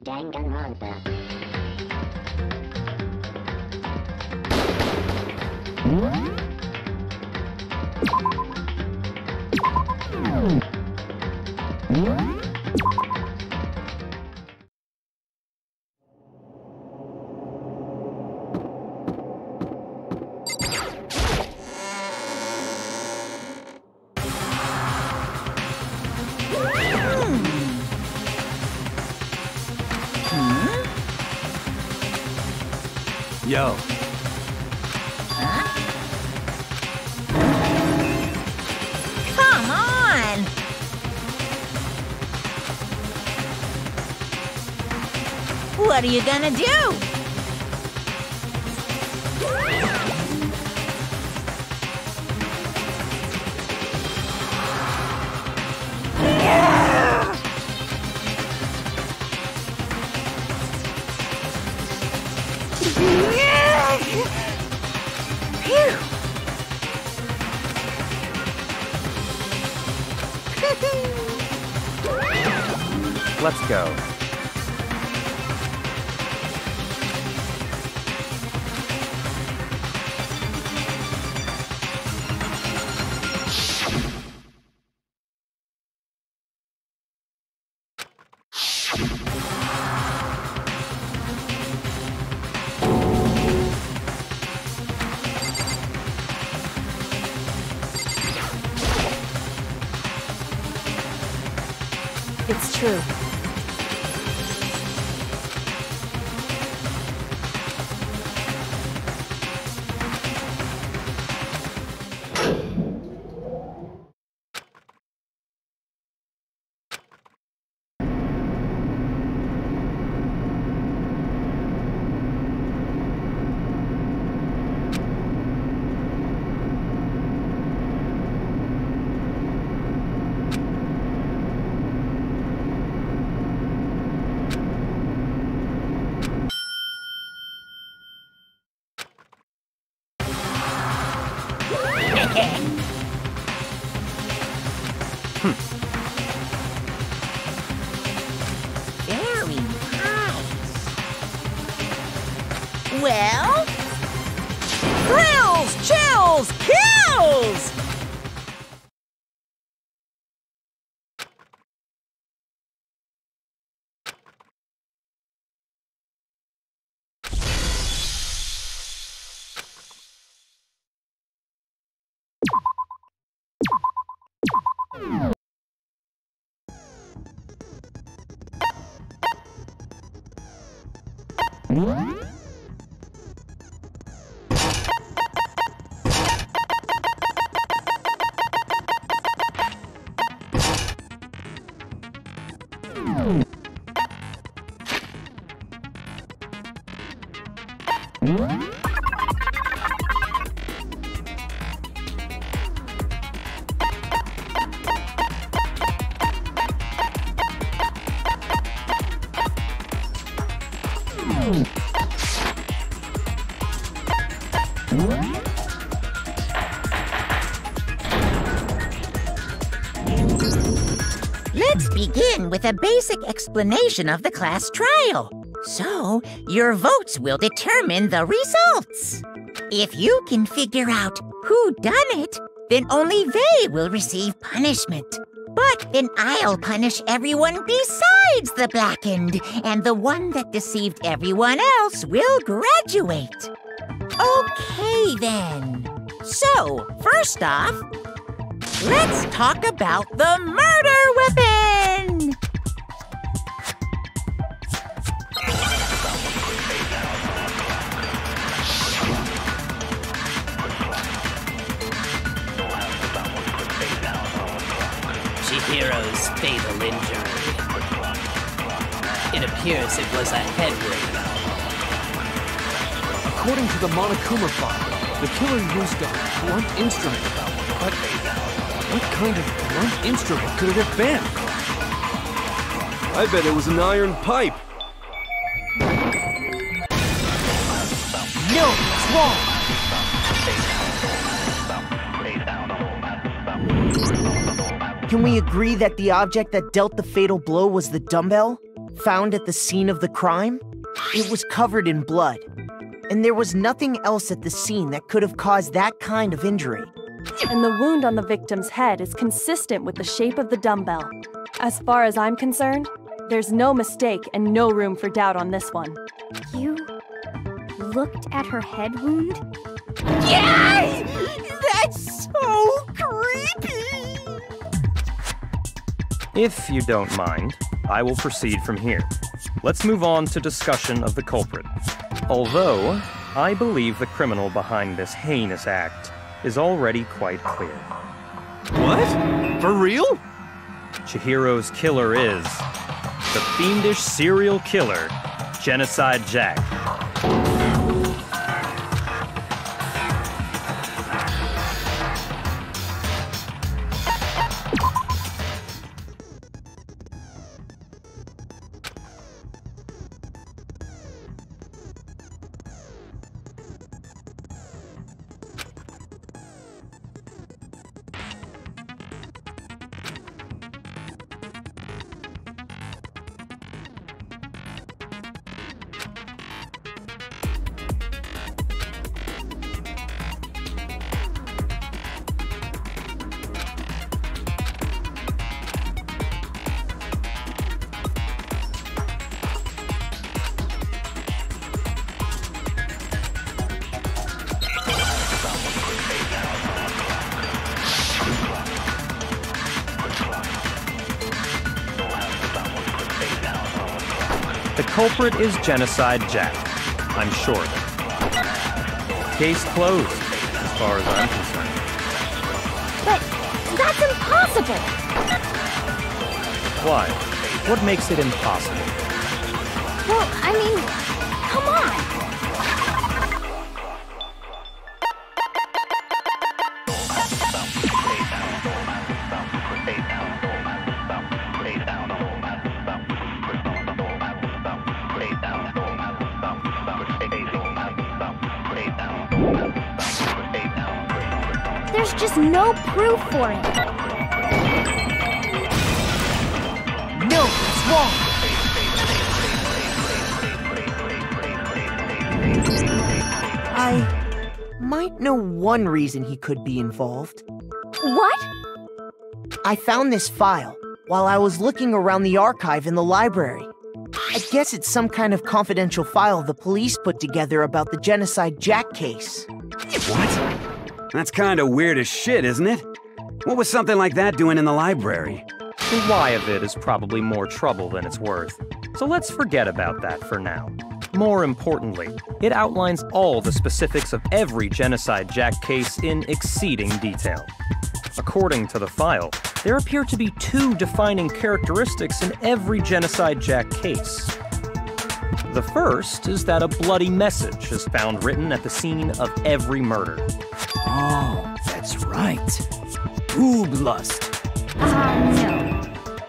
Danganronpa. Yo. Huh? Come on! What are you gonna do? Let's go. It's true. Very nice. Well, thrills, chills, kills! Let's begin with a basic explanation of the class trial. So, your votes will determine the results. If you can figure out who done it, then only they will receive punishment. But then I'll punish everyone besides the blackened, and the one that deceived everyone else will graduate. Okay, then. So, first off, let's talk about the murder weapon! Chihiro's fatal injury. It appears it was a head wound. According to the Monokuma file, the killer used a blunt instrument. But what kind of blunt instrument could it have been? I bet it was an iron pipe. No, it's wrong! Can we agree that the object that dealt the fatal blow was the dumbbell? found at the scene of the crime, it was covered in blood. And there was nothing else at the scene that could have caused that kind of injury. And the wound on the victim's head is consistent with the shape of the dumbbell. As far as I'm concerned, there's no mistake and no room for doubt on this one. You looked at her head wound? Yes! That's so creepy! If you don't mind, I will proceed from here. Let's move on to discussion of the culprit. Although, I believe the criminal behind this heinous act is already quite clear. What? For real? Chihiro's killer is the fiendish serial killer, Genocide Jack. The culprit is Genocide Jack. I'm sure of it. Case closed, as far as I'm concerned. But that's impossible! Why? What makes it impossible? Well, I mean, come on! There's just no proof for it. No, it's wrong. I might know one reason he could be involved. What? I found this file while I was looking around the archive in the library. I guess it's some kind of confidential file the police put together about the Genocide Jack case. What? That's kinda weird as shit, isn't it? What was something like that doing in the library? The why of it is probably more trouble than it's worth. So let's forget about that for now. More importantly, it outlines all the specifics of every Genocide Jack case in exceeding detail. According to the file, there appear to be two defining characteristics in every Genocide Jack case. The first is that a bloody message is found written at the scene of every murder. Oh, that's right. Boob lust. No.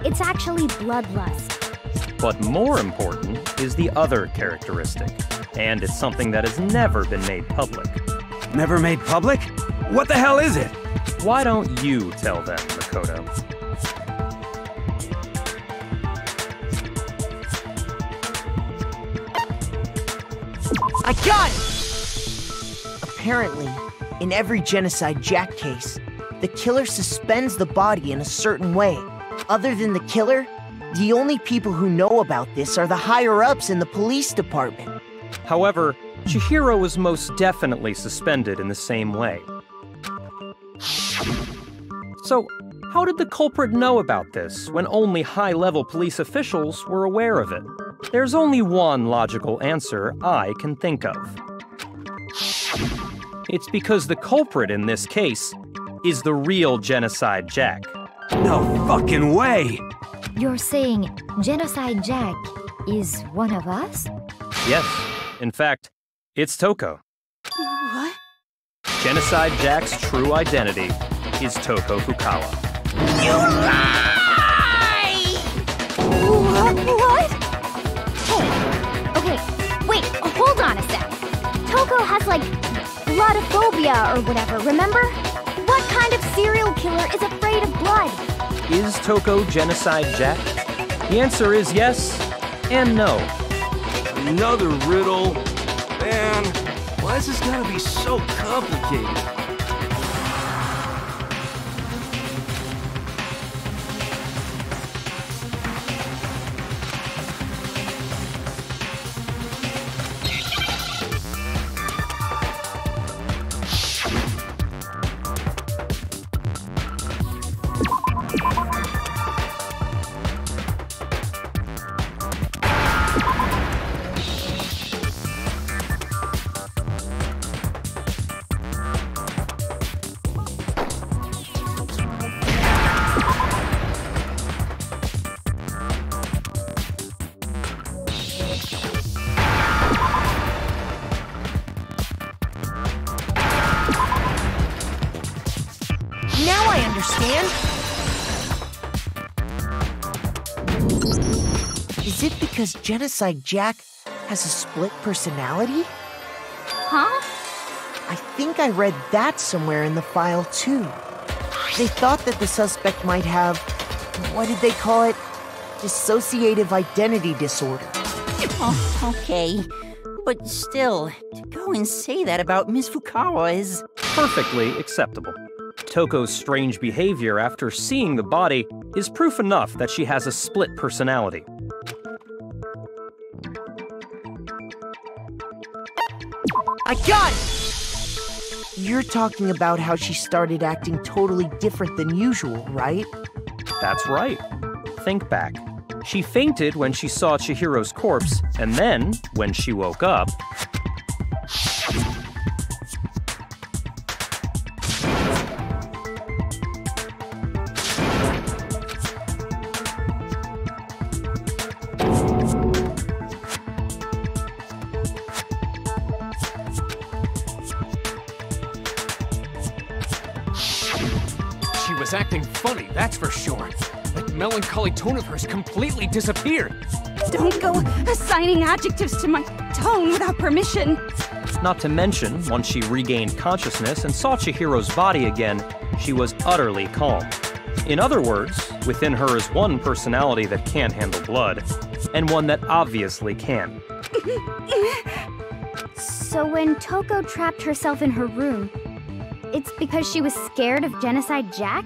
It's actually bloodlust. But more important is the other characteristic, and it's something that has never been made public. Never made public? What the hell is it? Why don't you tell them, Makoto? I got it! Apparently, in every Genocide Jack case, the killer suspends the body in a certain way. Other than the killer, the only people who know about this are the higher-ups in the police department. However, Chihiro was most definitely suspended in the same way. So, how did the culprit know about this when only high-level police officials were aware of it? There's only one logical answer I can think of. It's because the culprit in this case is the real Genocide Jack. No fucking way! You're saying Genocide Jack is one of us? Yes, in fact, it's Toko. What? Genocide Jack's true identity is Toko Fukawa. You lie! What? Hey, okay, wait, hold on a sec. Toko has, like, bloodophobia or whatever, remember? What kind of serial killer is afraid of blood? Is Toko Genocide Jack? The answer is yes and no. Another riddle? Man, why is this gotta be so complicated? Now I understand. Is it because Genocide Jack has a split personality? Huh? I think I read that somewhere in the file, too. They thought that the suspect might have, what did they call it? Dissociative identity disorder. Oh, okay. But still, to go and say that about Miss Fukawa is... Perfectly acceptable. Toko's strange behavior after seeing the body is proof enough that she has a split personality. I got it! You're talking about how she started acting totally different than usual, right? That's right. Think back. She fainted when she saw Chihiro's corpse, and then, when she woke up... She was acting funny, that's for sure. That melancholy tone of hers completely disappeared. Don't go assigning adjectives to my tone without permission. Not to mention, once she regained consciousness and saw Chihiro's body again, she was utterly calm. In other words, within her is one personality that can't handle blood, and one that obviously can. So when Toko trapped herself in her room, it's because she was scared of Genocide Jack?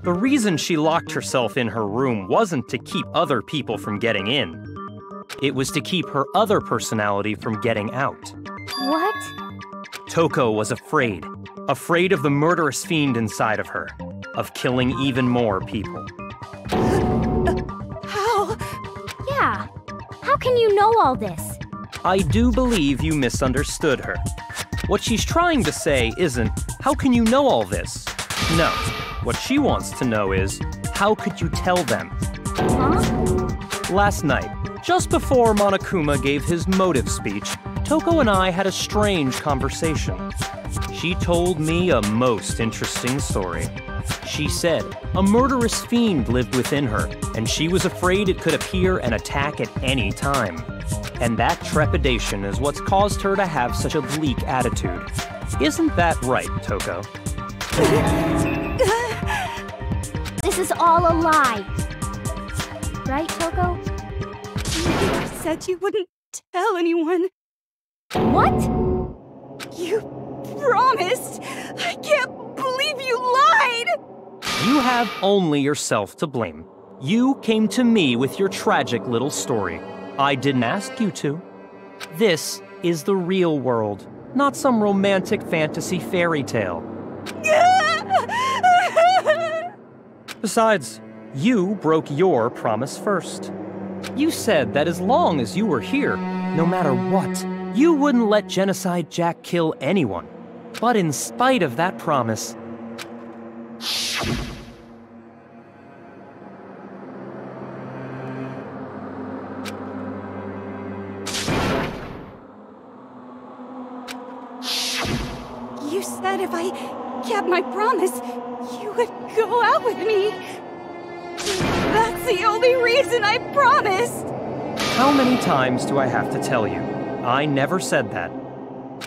The reason she locked herself in her room wasn't to keep other people from getting in. It was to keep her other personality from getting out. What? Toko was afraid. Afraid of the murderous fiend inside of her. Of killing even more people. How? Yeah. How can you know all this? I do believe you misunderstood her. What she's trying to say isn't, how can you know all this? No. What she wants to know is, how could you tell them? Huh? Last night, just before Monokuma gave his motive speech, Toko and I had a strange conversation. She told me a most interesting story. She said a murderous fiend lived within her, and she was afraid it could appear and attack at any time. And that trepidation is what's caused her to have such a bleak attitude. Isn't that right, Toko? This is all a lie. Right, Toko? You said you wouldn't tell anyone. What? You promised! I can't believe you lied! You have only yourself to blame. You came to me with your tragic little story. I didn't ask you to. This is the real world, not some romantic fantasy fairy tale. Besides, you broke your promise first. You said that as long as you were here, no matter what, you wouldn't let Genocide Jack kill anyone. But in spite of that promise, You said if I kept my promise, you would go out with me. That's the only reason I promised. how many times do I have to tell you? I never said that.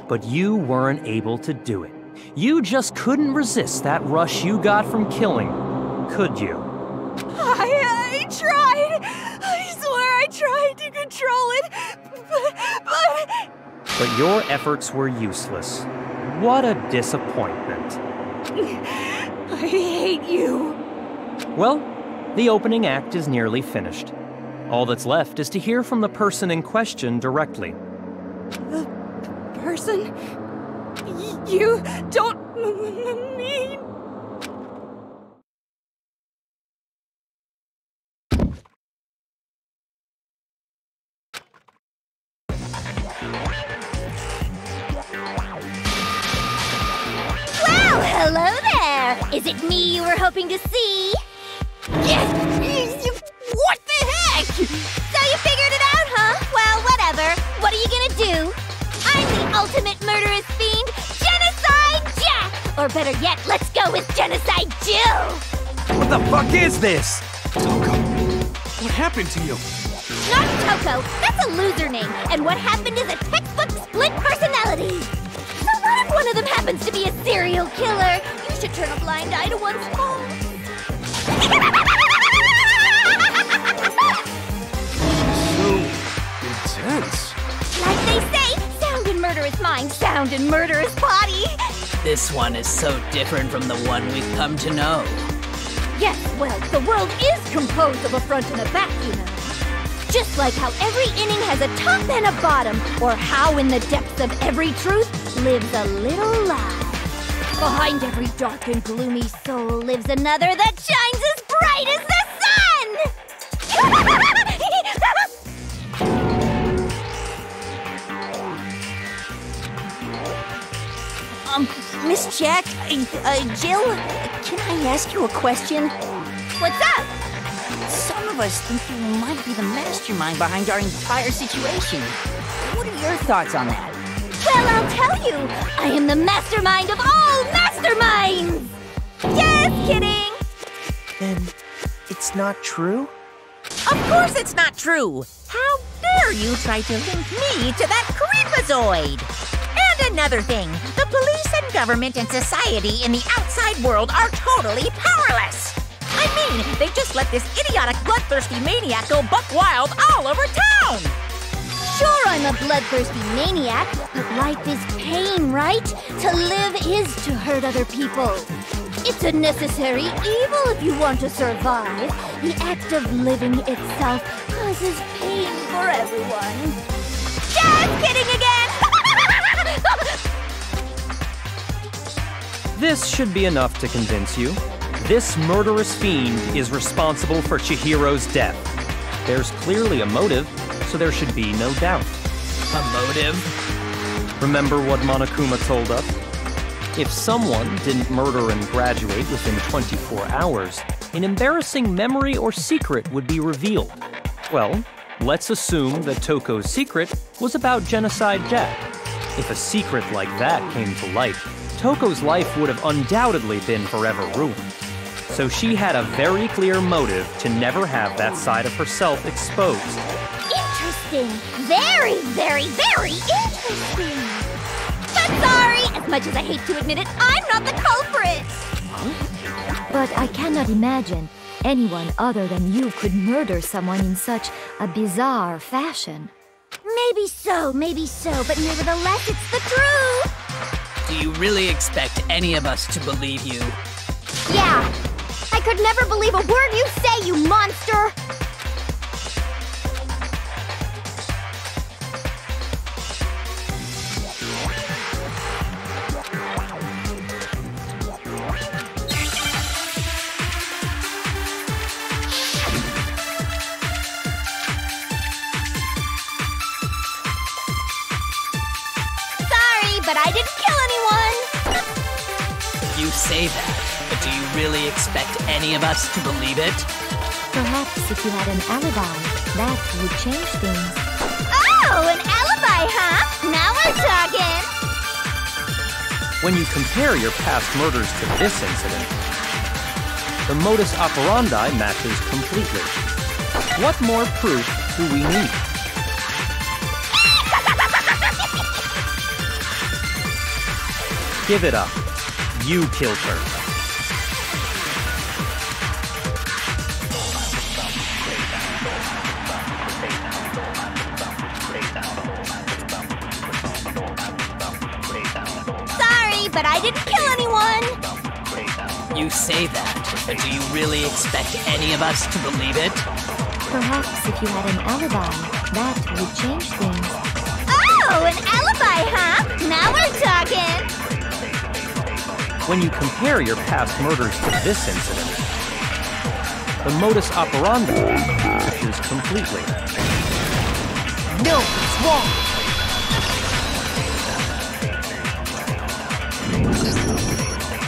But you weren't able to do it. You just couldn't resist that rush you got from killing, could you? I tried. I swear I tried to control it, But your efforts were useless. What a disappointment. I hate you. Well, the opening act is nearly finished. All that's left is to hear from the person in question directly. The person? You don't mean... Well, hello there! Is it me you were hoping to see? Yes! What the heck? So you figured it out, huh? Well, whatever. What are you gonna do? I'm the ultimate murderous fiend, Genocide Jack! Or better yet, let's go with Genocide Jill! What the fuck is this? Toko, what happened to you? Not Toko, that's a loser name, and what happened is a textbook split personality. So what if one of them happens to be a serial killer? You should turn a blind eye to one's fault. So intense. Like they say, sound in murderous mind, sound in murderous body. This one is so different from the one we've come to know. Yes, well, the world is composed of a front and a back, you know. Just like how every inning has a top and a bottom, or how in the depths of every truth lives a little lie. Behind every dark and gloomy soul lives another that shines as bright as the sun! Miss Jack, Jill, can I ask you a question? What's up? Some of us think you might be the mastermind behind our entire situation. What are your thoughts on that? Well, I'll tell you. I am the mastermind of all masterminds! Just kidding! Then it's not true? Of course it's not true! How dare you try to link me to that creepazoid! And another thing, the police and government and society in the outside world are totally powerless! I mean, they just let this idiotic, bloodthirsty maniac go buck wild all over town! Sure, I'm a bloodthirsty maniac, but life is pain, right? To live is to hurt other people. It's a necessary evil if you want to survive. The act of living itself causes pain for everyone. Just kidding again! This should be enough to convince you. This murderous fiend is responsible for Chihiro's death. There's clearly a motive, so there should be no doubt. A motive? Remember what Monokuma told us? If someone didn't murder and graduate within 24 hours, an embarrassing memory or secret would be revealed. Well, let's assume that Toko's secret was about Genocide Jack. If a secret like that came to light, Toko's life would have undoubtedly been forever ruined. So she had a very clear motive to never have that side of herself exposed. Interesting. Very, very, very interesting. But sorry, as much as I hate to admit it, I'm not the culprit. But I cannot imagine anyone other than you could murder someone in such a bizarre fashion. Maybe so, but nevertheless, it's the truth. Do you really expect any of us to believe you? Yeah. I could never believe a word you say, you monster! Sorry, but I didn't kill anyone! You say that, but do you really expect any of us to believe it? Perhaps if you had an alibi, that would change things. Oh, an alibi, huh? Now we're talking! When you compare your past murders to this incident, the modus operandi matches completely. What more proof do we need? Give it up. You killed her. Sorry, but I didn't kill anyone. You say that, but do you really expect any of us to believe it? Perhaps if you had an alibi, that would change things. Oh, an alibi, huh? Now we're talking. When you compare your past murders to this incident, the modus operandi changes completely. No, it's wrong.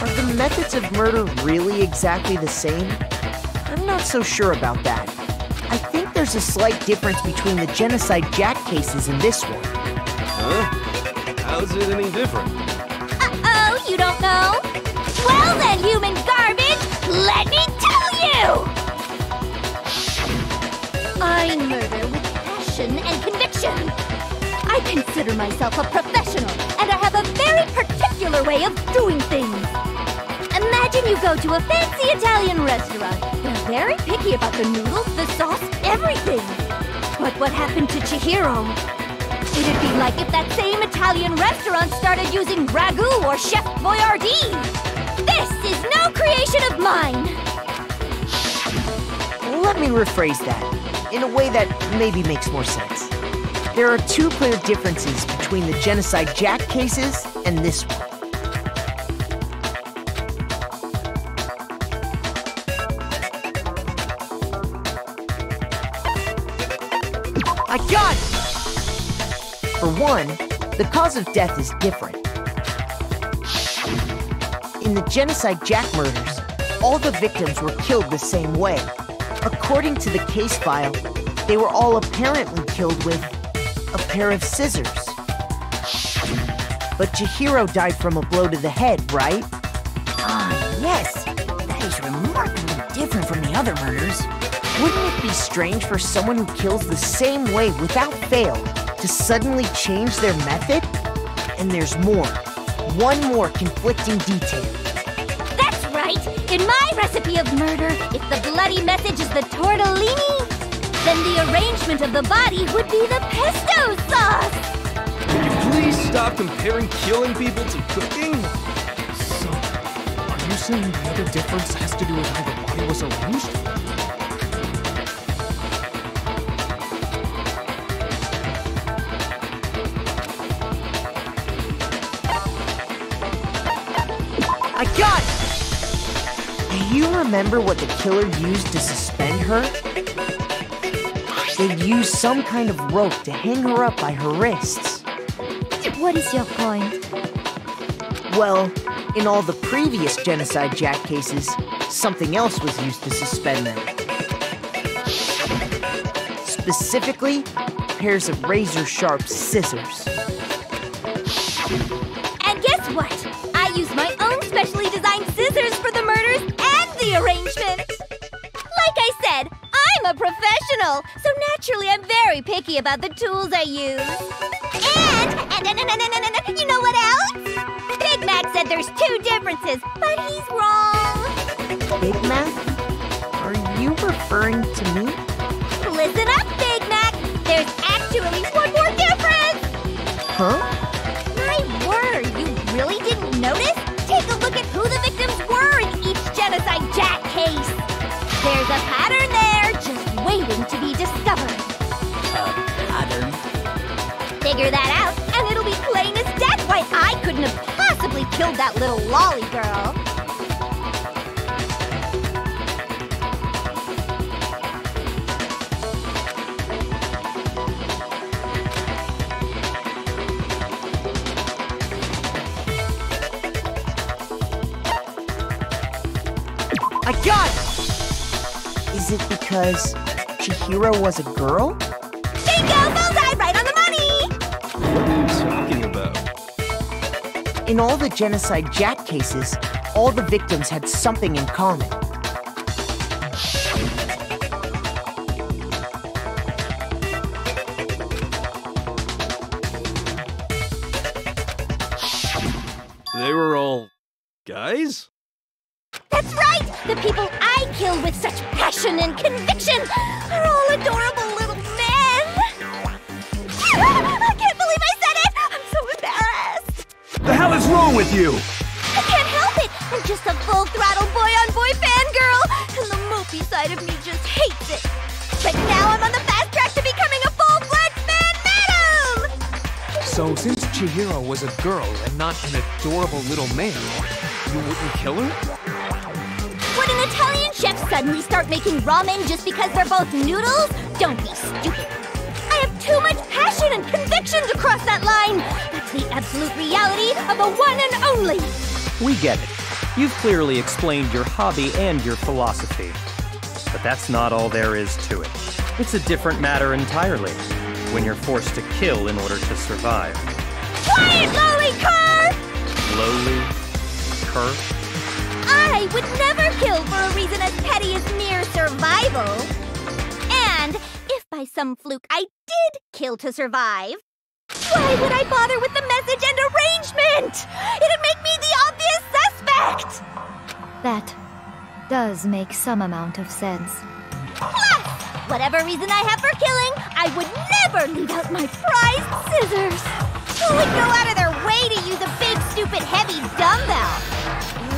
Are the methods of murder really exactly the same? I'm not so sure about that. I think there's a slight difference between the Genocide Jack cases and this one. Huh? How's it any different? Uh-oh, you don't know? Well then, human garbage, let me tell you! I murder with passion and conviction. I consider myself a professional, and I have a very particular way of doing things. Imagine you go to a fancy Italian restaurant. They're very picky about the noodles, the sauce, everything. But what happened to Chihiro? It'd be like if that same Italian restaurant started using ragu or Chef Boyardee. This is no creation of mine. Let me rephrase that in a way that maybe makes more sense. There are two clear differences between the Genocide Jack cases and this one. I got it! For one, the cause of death is different. In the Genocide Jack murders, all the victims were killed the same way. According to the case file, they were all apparently killed with a pair of scissors. But Chihiro died from a blow to the head, right? Ah, yes. That is remarkably different from the other murders. Wouldn't it be strange for someone who kills the same way without fail to suddenly change their method? And there's more. One more conflicting detail. That's right! In my recipe of murder, if the bloody message is the tortellini, then the arrangement of the body would be the pesto sauce! Can you please stop comparing killing people to cooking? So, are you saying the other difference has to do with how the body was arranged? I got it! Do you remember what the killer used to suspend her? They used some kind of rope to hang her up by her wrists. What is your point? Well, in all the previous Genocide Jack cases, something else was used to suspend them. Specifically, pairs of razor-sharp scissors. And guess what? I use my own specially designed scissors for the murders and the arrangement! Like I said, I'm a professional, so naturally I'm very picky about the tools I use. And you know what else? Big Mac said there's two differences, but he's wrong. Big Mac? Are you referring to me? Listen up, Big Mac! There's actually one more difference! Huh? My word, you really didn't notice? Take a look at who the victims were in each Genocide Jack case. There's a pattern there, just waiting to be discovered. Pattern? Figure that out, and it'll be plain as death why I couldn't have possibly killed that little lolly girl. I got it! Is it because Chihiro was a girl? Bingo! Bullseye! Right on the money! What are you talking about? In all the Genocide Jack cases, all the victims had something in common. They were all guys? That's right! The people I kill with such passion and conviction are all adorable little men! I can't believe I said it! I'm so embarrassed! The hell is wrong with you? I can't help it! I'm just a full-throttle boy-on-boy fangirl, and the mopey side of me just hates it. But now I'm on the fast track to becoming a full-fledged fan madam! So since Chihiro was a girl and not an adorable little man, you wouldn't kill her? Would an Italian chef suddenly start making ramen just because they're both noodles? Don't be stupid. I have too much passion and conviction to cross that line. That's the absolute reality of a one and only. We get it. You've clearly explained your hobby and your philosophy. But that's not all there is to it. It's a different matter entirely, when you're forced to kill in order to survive. Quiet, lowly cur! Lowly cur? I would never kill for a reason as petty as mere survival. And if by some fluke I did kill to survive, why would I bother with the message and arrangement? It'd make me the obvious suspect! That does make some amount of sense. Plus, whatever reason I have for killing, I would never leave out my prized scissors. Who would go out of their way to use a big, stupid, heavy dumbbell?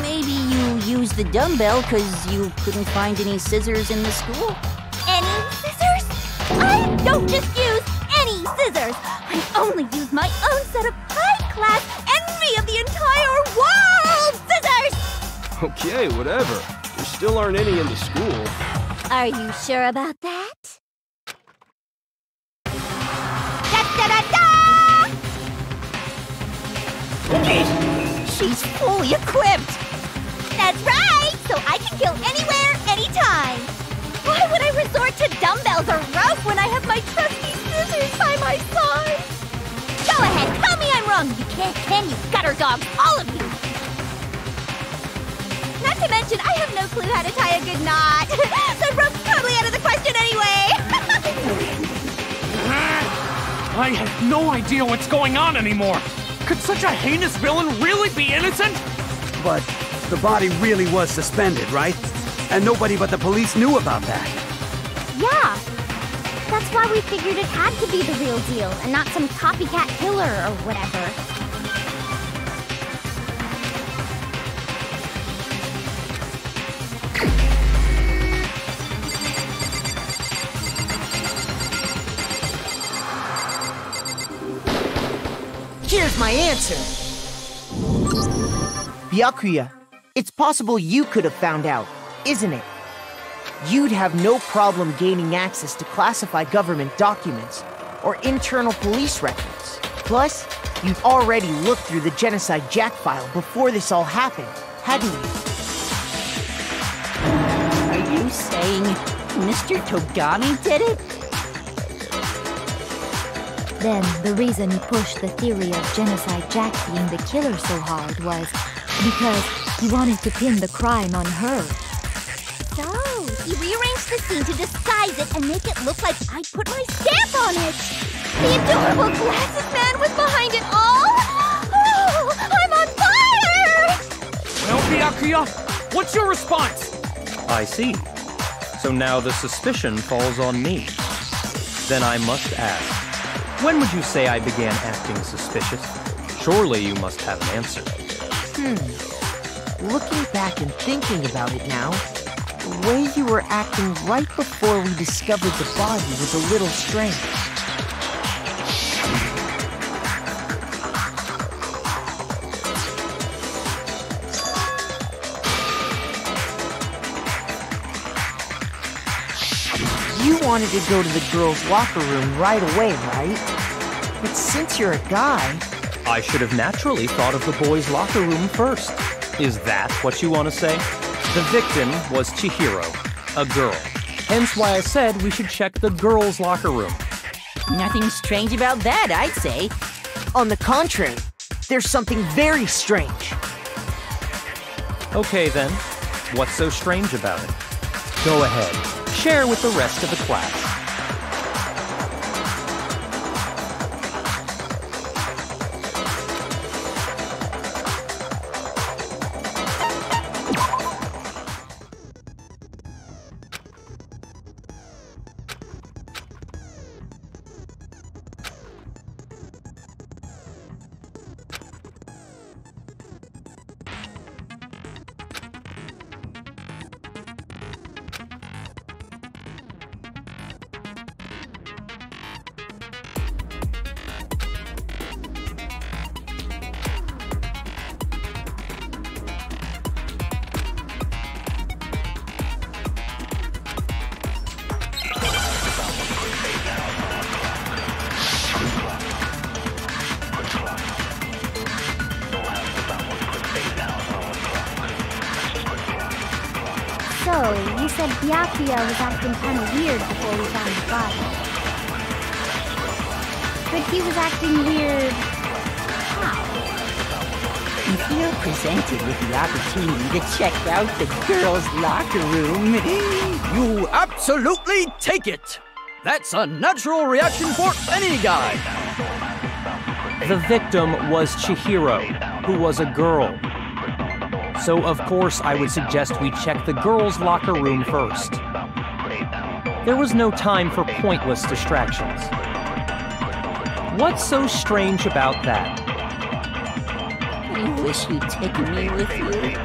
Maybe you used the dumbbell because you couldn't find any scissors in the school? Any scissors? I don't just use any scissors. I only use my own set of high-class envy of the entire world scissors! Okay, whatever. There still aren't any in the school. Are you sure about that? Da-da-da-da! She's fully equipped! That's right! So I can kill anywhere, anytime! Why would I resort to dumbbells or rope when I have my trusty scissors by my side? Go ahead, tell me I'm wrong! You can't, can you, gutter dogs, all of you! Not to mention, I have no clue how to tie a good knot. So rope's probably out of the question anyway! I have no idea what's going on anymore! Could such a heinous villain really be innocent? But the body really was suspended, right? And nobody but the police knew about that. Yeah. That's why we figured it had to be the real deal, and not some copycat killer or whatever. Here's my answer. Byakuya, it's possible you could have found out, isn't it? You'd have no problem gaining access to classified government documents or internal police records. Plus, you'd already looked through the Genocide Jack file before this all happened, hadn't you? Are you saying Mr. Togami did it? Then the reason he pushed the theory of Genocide Jack being the killer so hard was because he wanted to pin the crime on her. So, he rearranged the scene to disguise it and make it look like I put my stamp on it. The adorable glasses man was behind it all. Oh, I'm on fire! Well, Byakuya, what's your response? I see. So now the suspicion falls on me. Then I must ask, when would you say I began acting suspicious? Surely you must have an answer. Looking back and thinking about it now, the way you were acting right before we discovered the body was a little strange. You wanted to go to the girls' locker room right away, right? But since you're a guy... I should have naturally thought of the boys' locker room first. Is that what you want to say? The victim was Chihiro, a girl. Hence why I said we should check the girls' locker room. Nothing strange about that, I'd say. On the contrary, there's something very strange. Okay then, what's so strange about it? Go ahead, share with the rest of the class. So, you said Byakuya was acting kind of weird before we found the body. But he was acting weird... how? If you're presented with the opportunity to check out the girls' locker room... You absolutely take it! That's a natural reaction for any guy! The victim was Chihiro, who was a girl. So of course I would suggest we check the girls' locker room first. There was no time for pointless distractions. What's so strange about that? I wish you'd taken me with you.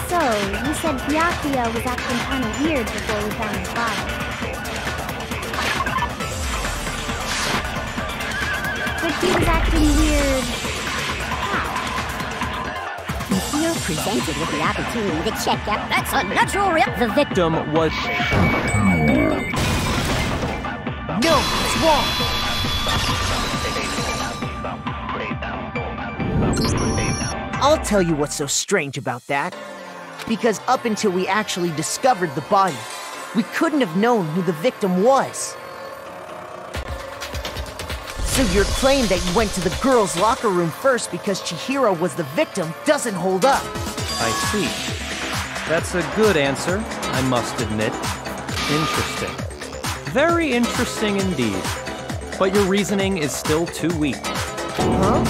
So, you said Byakuya was acting kind of weird before we found his body. But he was acting weird... If you're presented with the opportunity to check out, that's a natural reaction. The victim was... No, it's wrong! I'll tell you what's so strange about that. Because up until we actually discovered the body, we couldn't have known who the victim was. So your claim that you went to the girls' locker room first because Chihiro was the victim doesn't hold up. I see. That's a good answer, I must admit. Interesting. Very interesting indeed. But your reasoning is still too weak. Huh?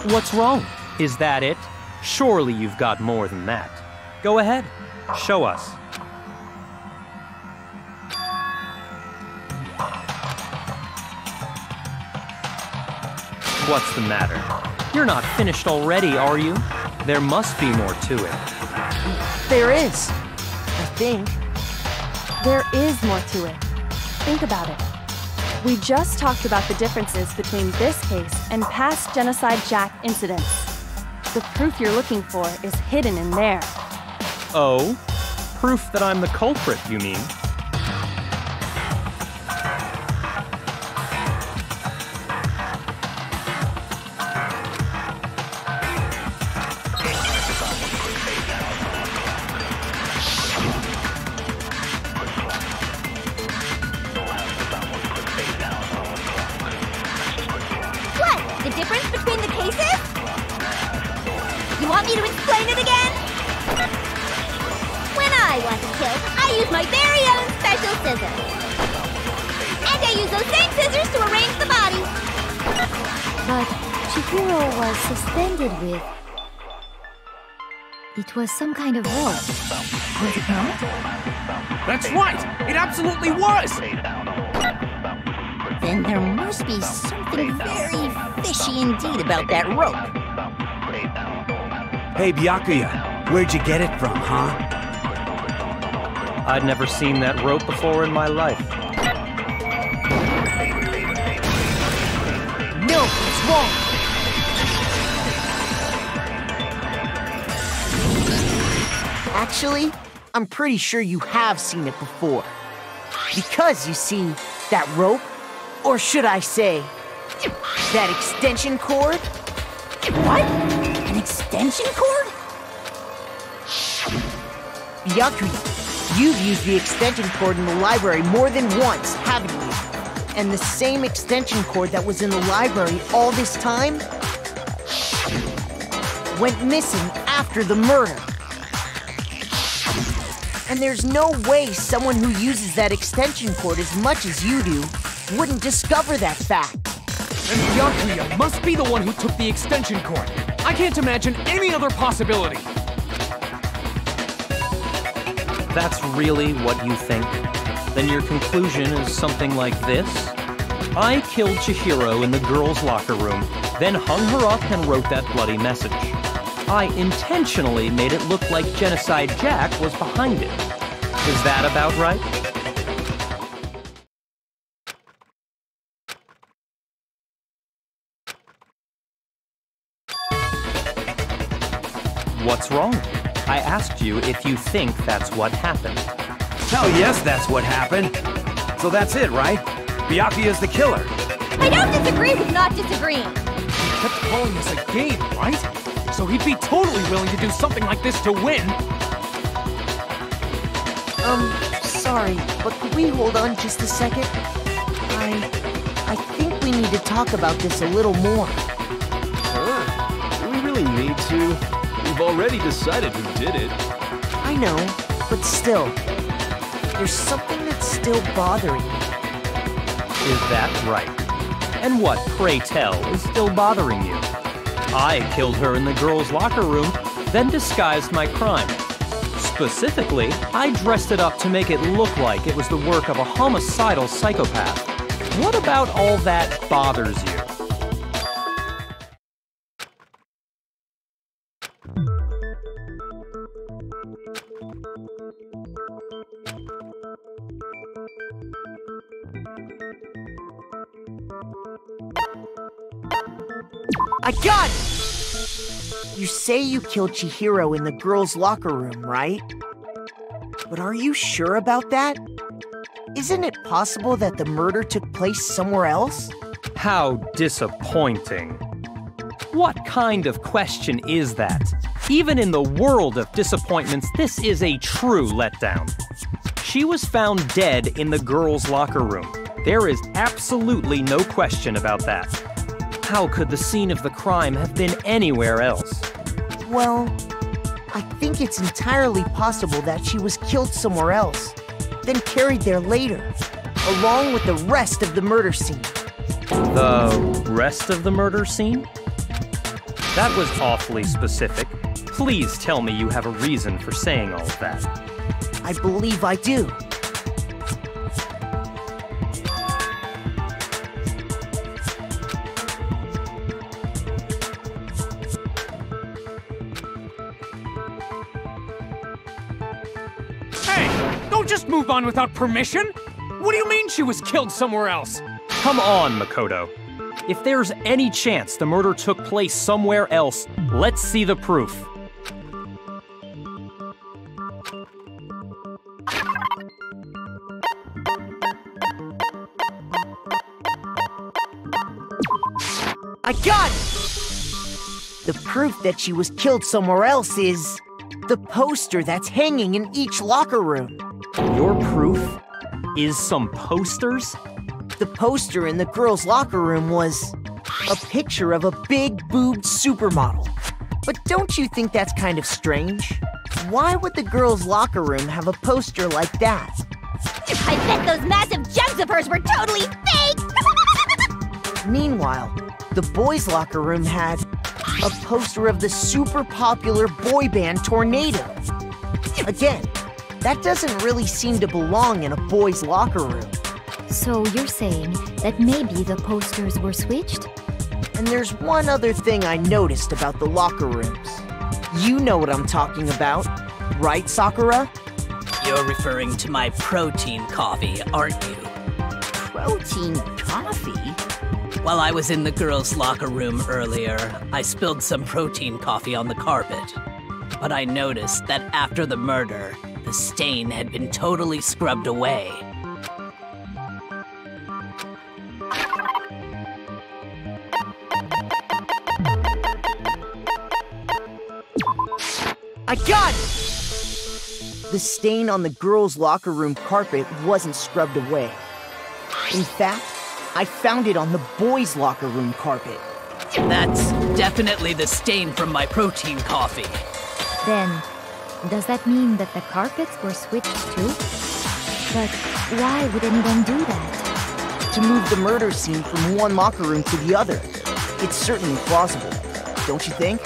What's wrong? Is that it? Surely you've got more than that. Go ahead, show us. What's the matter? You're not finished already, are you? There must be more to it. There is, I think. There is more to it. Think about it. We just talked about the differences between this case and past Genocide Jack incidents. The proof you're looking for is hidden in there. Oh? Proof that I'm the culprit, you mean? What? The difference between the cases? You want me to explain it again? When I want to kill, I use my very own special scissors. And I use those same scissors to arrange the body. But Chihiro was suspended with... It was some kind of rope, was it not? That's right! It absolutely was! Then there must be something very fishy indeed about that rope. Hey, Byakuya, where'd you get it from, huh? I'd never seen that rope before in my life. No, it's wrong! Actually, I'm pretty sure you have seen it before. Because, you see, that rope, or should I say, that extension cord? What? An extension cord? Byakuya, you've used the extension cord in the library more than once, haven't you? And the same extension cord that was in the library all this time went missing after the murder. And there's no way someone who uses that extension cord as much as you do wouldn't discover that fact. And Byakuya must be the one who took the extension cord. I can't imagine any other possibility. That's really what you think? Then your conclusion is something like this? I killed Chihiro in the girls' locker room, then hung her up and wrote that bloody message. I intentionally made it look like Genocide Jack was behind it. Is that about right? What's wrong? I asked you if you think that's what happened. Hell yes, that's what happened. So that's it, right? Byakuya's the killer. I don't disagree with not disagreeing. He kept calling this a game, right? So he'd be totally willing to do something like this to win. Sorry, but could we hold on just a second? I think we need to talk about this a little more. Sure. Do we really need to? We've already decided who did it. I know, but still, there's something that's still bothering me. Is that right? And what, pray tell, is still bothering you? I killed her in the girls' locker room, then disguised my crime. Specifically, I dressed it up to make it look like it was the work of a homicidal psychopath. What about all that bothers you? I got it! You say you killed Chihiro in the girls' locker room, right? But are you sure about that? Isn't it possible that the murder took place somewhere else? How disappointing. What kind of question is that? Even in the world of disappointments, this is a true letdown. She was found dead in the girls' locker room. There is absolutely no question about that. How could the scene of the crime have been anywhere else? Well, I think it's entirely possible that she was killed somewhere else, then carried there later, along with the rest of the murder scene. The rest of the murder scene? That was awfully specific. Please tell me you have a reason for saying all of that. I believe I do. Don't just move on without permission! What do you mean she was killed somewhere else? Come on, Makoto. If there's any chance the murder took place somewhere else, let's see the proof. I got it! The proof that she was killed somewhere else is the poster that's hanging in each locker room. Your proof is some posters? The poster in the girls' locker room was a picture of a big-boobed supermodel. But don't you think that's kind of strange? Why would the girls' locker room have a poster like that? I bet those massive jugs of hers were totally fake! Meanwhile, the boys' locker room had a poster of the super popular boy band Tornado. Again, that doesn't really seem to belong in a boys' locker room. So you're saying that maybe the posters were switched? And there's one other thing I noticed about the locker rooms. You know what I'm talking about, right, Sakura? You're referring to my protein coffee, aren't you? Protein coffee? While I was in the girls' locker room earlier, I spilled some protein coffee on the carpet. But I noticed that after the murder, the stain had been totally scrubbed away. I got it! The stain on the girls' locker room carpet wasn't scrubbed away. In fact, I found it on the boys' locker room carpet. That's definitely the stain from my protein coffee. Then, does that mean that the carpets were switched too? But why would anyone do that? To move the murder scene from one locker room to the other. It's certainly plausible, don't you think?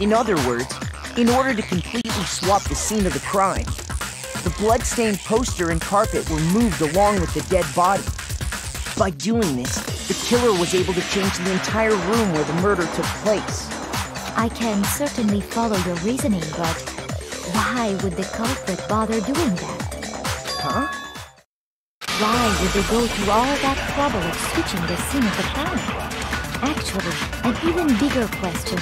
In other words, in order to completely swap the scene of the crime, the blood-stained poster and carpet were moved along with the dead body. By doing this, the killer was able to change the entire room where the murder took place. I can certainly follow your reasoning, but why would the culprit bother doing that? Huh? Why would they go through all that trouble of switching the scene of the crime? Actually, an even bigger question.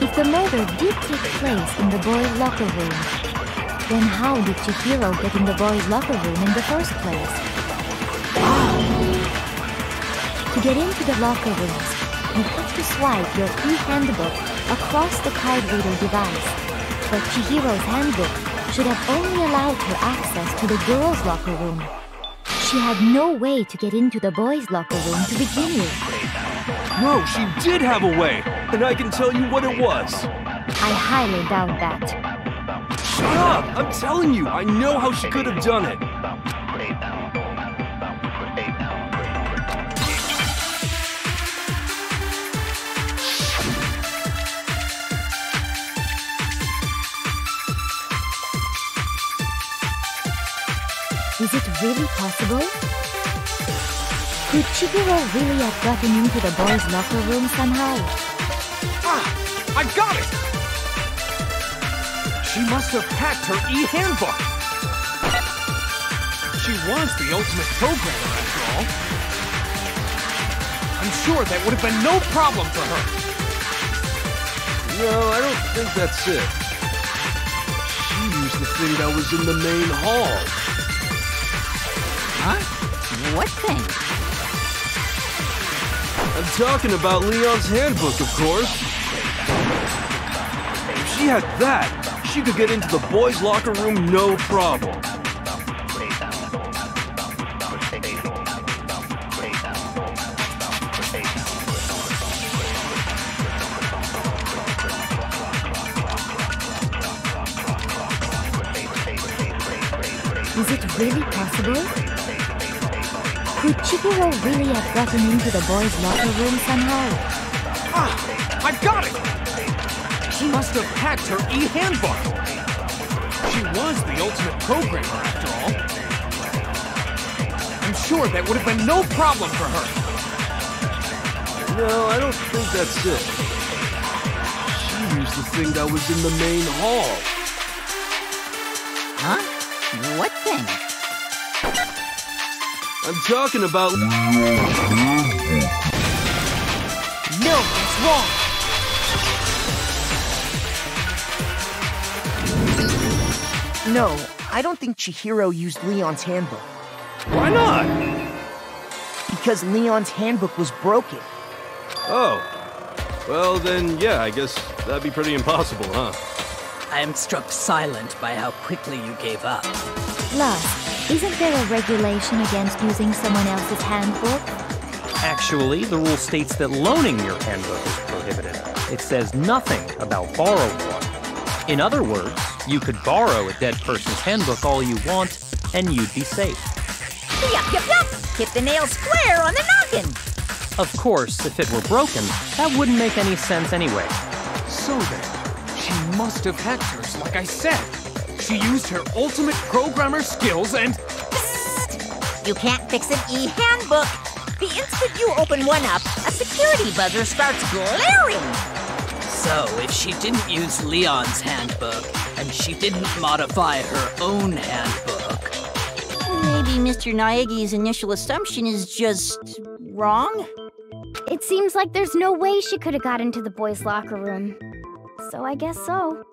If the murder did take place in the boys' locker room, Then how did Chihiro get in the boys' locker room in the first place? To get into the locker rooms, you have to swipe your e-handbook across the card reader device. But Chihiro's handbook should have only allowed her access to the girls' locker room. She had no way to get into the boys' locker room to begin with. No, she did have a way, and I can tell you what it was. I highly doubt that. Shut up! I'm telling you, I know how she could have done it. Is it really possible? Could Chihiro really have gotten into the boys' locker room somehow? Ah! I got it! She must have hacked her e-handbook. She was the ultimate programmer, after all. I'm sure that would have been no problem for her. No, I don't think that's it. She used the thing that was in the main hall. Huh? What thing? I'm talking about Leon's handbook, of course. If she had that, she could get into the boys' locker room no problem. Is it really possible? Could Chihiro really have gotten into the boys' locker room somehow? Ah! I got it! She must have hacked her e-handbook. She was the ultimate programmer, after all. I'm sure that would have been no problem for her. No, I don't think that's it. She used the thing that was in the main hall. Huh? What thing? I'm talking about... No, that's wrong! No, I don't think Chihiro used Leon's handbook. Why not? Because Leon's handbook was broken. Oh. Well, then, yeah, I guess that'd be pretty impossible, huh? I am struck silent by how quickly you gave up. Plus, isn't there a regulation against using someone else's handbook? Actually, the rule states that loaning your handbook is prohibited. It says nothing about borrowing one. In other words, you could borrow a dead person's handbook all you want, and you'd be safe. Yup, yup, yup! Hit the nail square on the noggin! Of course, if it were broken, that wouldn't make any sense anyway. So then, she must have hacked hers, like I said. She used her ultimate programmer skills and... Psst! You can't fix an e-handbook. The instant you open one up, a security buzzer starts glaring. So, if she didn't use Leon's handbook, and she didn't modify her own handbook... Maybe Mr. Naegi's initial assumption is just... wrong? It seems like there's no way she could have got into the boys' locker room. So I guess so.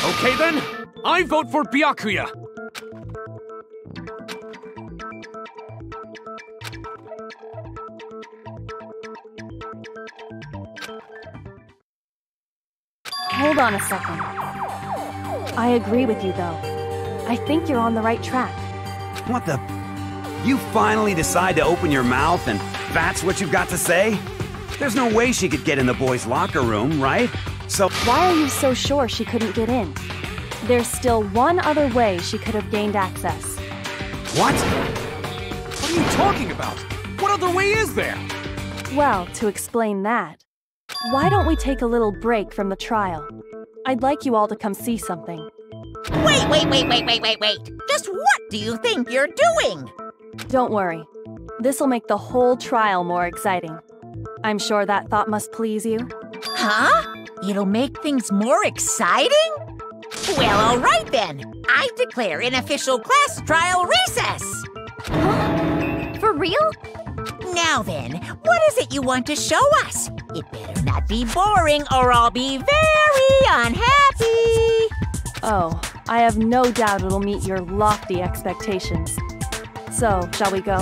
Okay then, I vote for Byakuya. Hold on a second. I agree with you, though. I think you're on the right track. What the... You finally decide to open your mouth and that's what you've got to say? There's no way she could get in the boys' locker room, right? So... Why are you so sure she couldn't get in? There's still one other way she could have gained access. What? What are you talking about? What other way is there? Well, to explain that, why don't we take a little break from the trial? I'd like you all to come see something. Wait! Just what do you think you're doing? Don't worry. This'll make the whole trial more exciting. I'm sure that thought must please you. Huh? It'll make things more exciting? Well, all right then. I declare an official class trial recess. For real? Now then, what is it you want to show us? It better not be boring or I'll be very unhappy. Oh, I have no doubt it'll meet your lofty expectations. So, shall we go?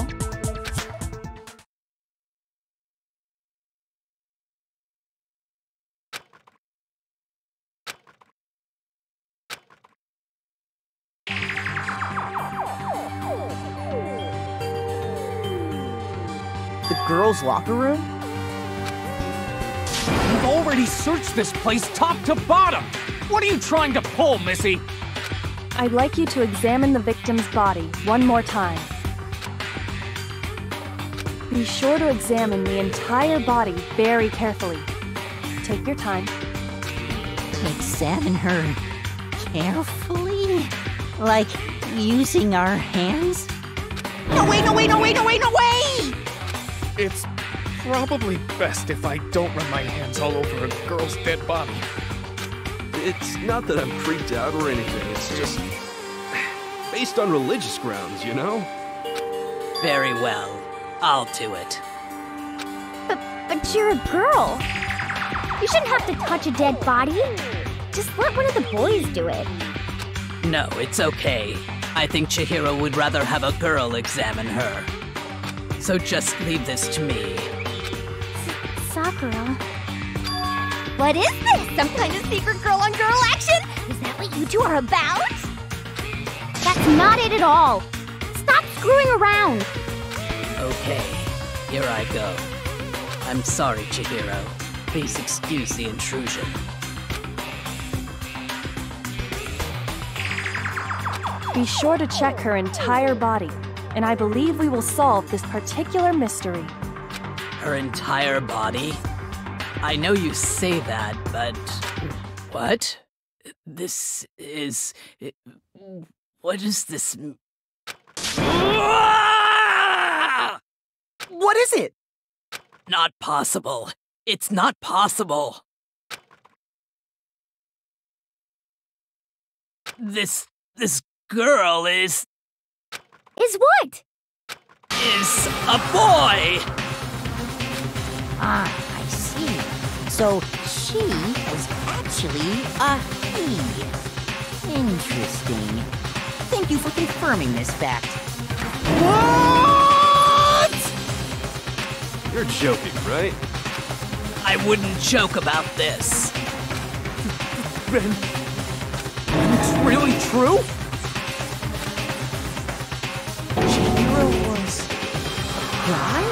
The girls' locker room? We've already searched this place top to bottom! What are you trying to pull, Missy? I'd like you to examine the victim's body one more time. Be sure to examine the entire body very carefully. Take your time. Examine her carefully? Like using our hands? No way, no way, no way, no way, no way! It's probably best if I don't run my hands all over a girl's dead body. It's not that I'm creeped out or anything, it's just based on religious grounds, you know? Very well. I'll do it. But you're a girl. You shouldn't have to touch a dead body. Just let one of the boys do it. No, it's okay. I think Chihiro would rather have a girl examine her. So just leave this to me. Sakura. What is this? Some kind of secret girl-on-girl action? Is that what you two are about? That's not it at all. Stop screwing around. Okay, here I go. I'm sorry, Chihiro. Please excuse the intrusion. Be sure to check her entire body, and I believe we will solve this particular mystery. Her entire body? I know you say that, but... What? This is... What is this... What is it? Not possible. It's not possible. This girl is what? Is a boy! Ah, I see. So she was actually a he. Interesting. Thank you for confirming this fact. What? You're joking, right? I wouldn't joke about this. Ben, it's really true? Chihiro was a guy?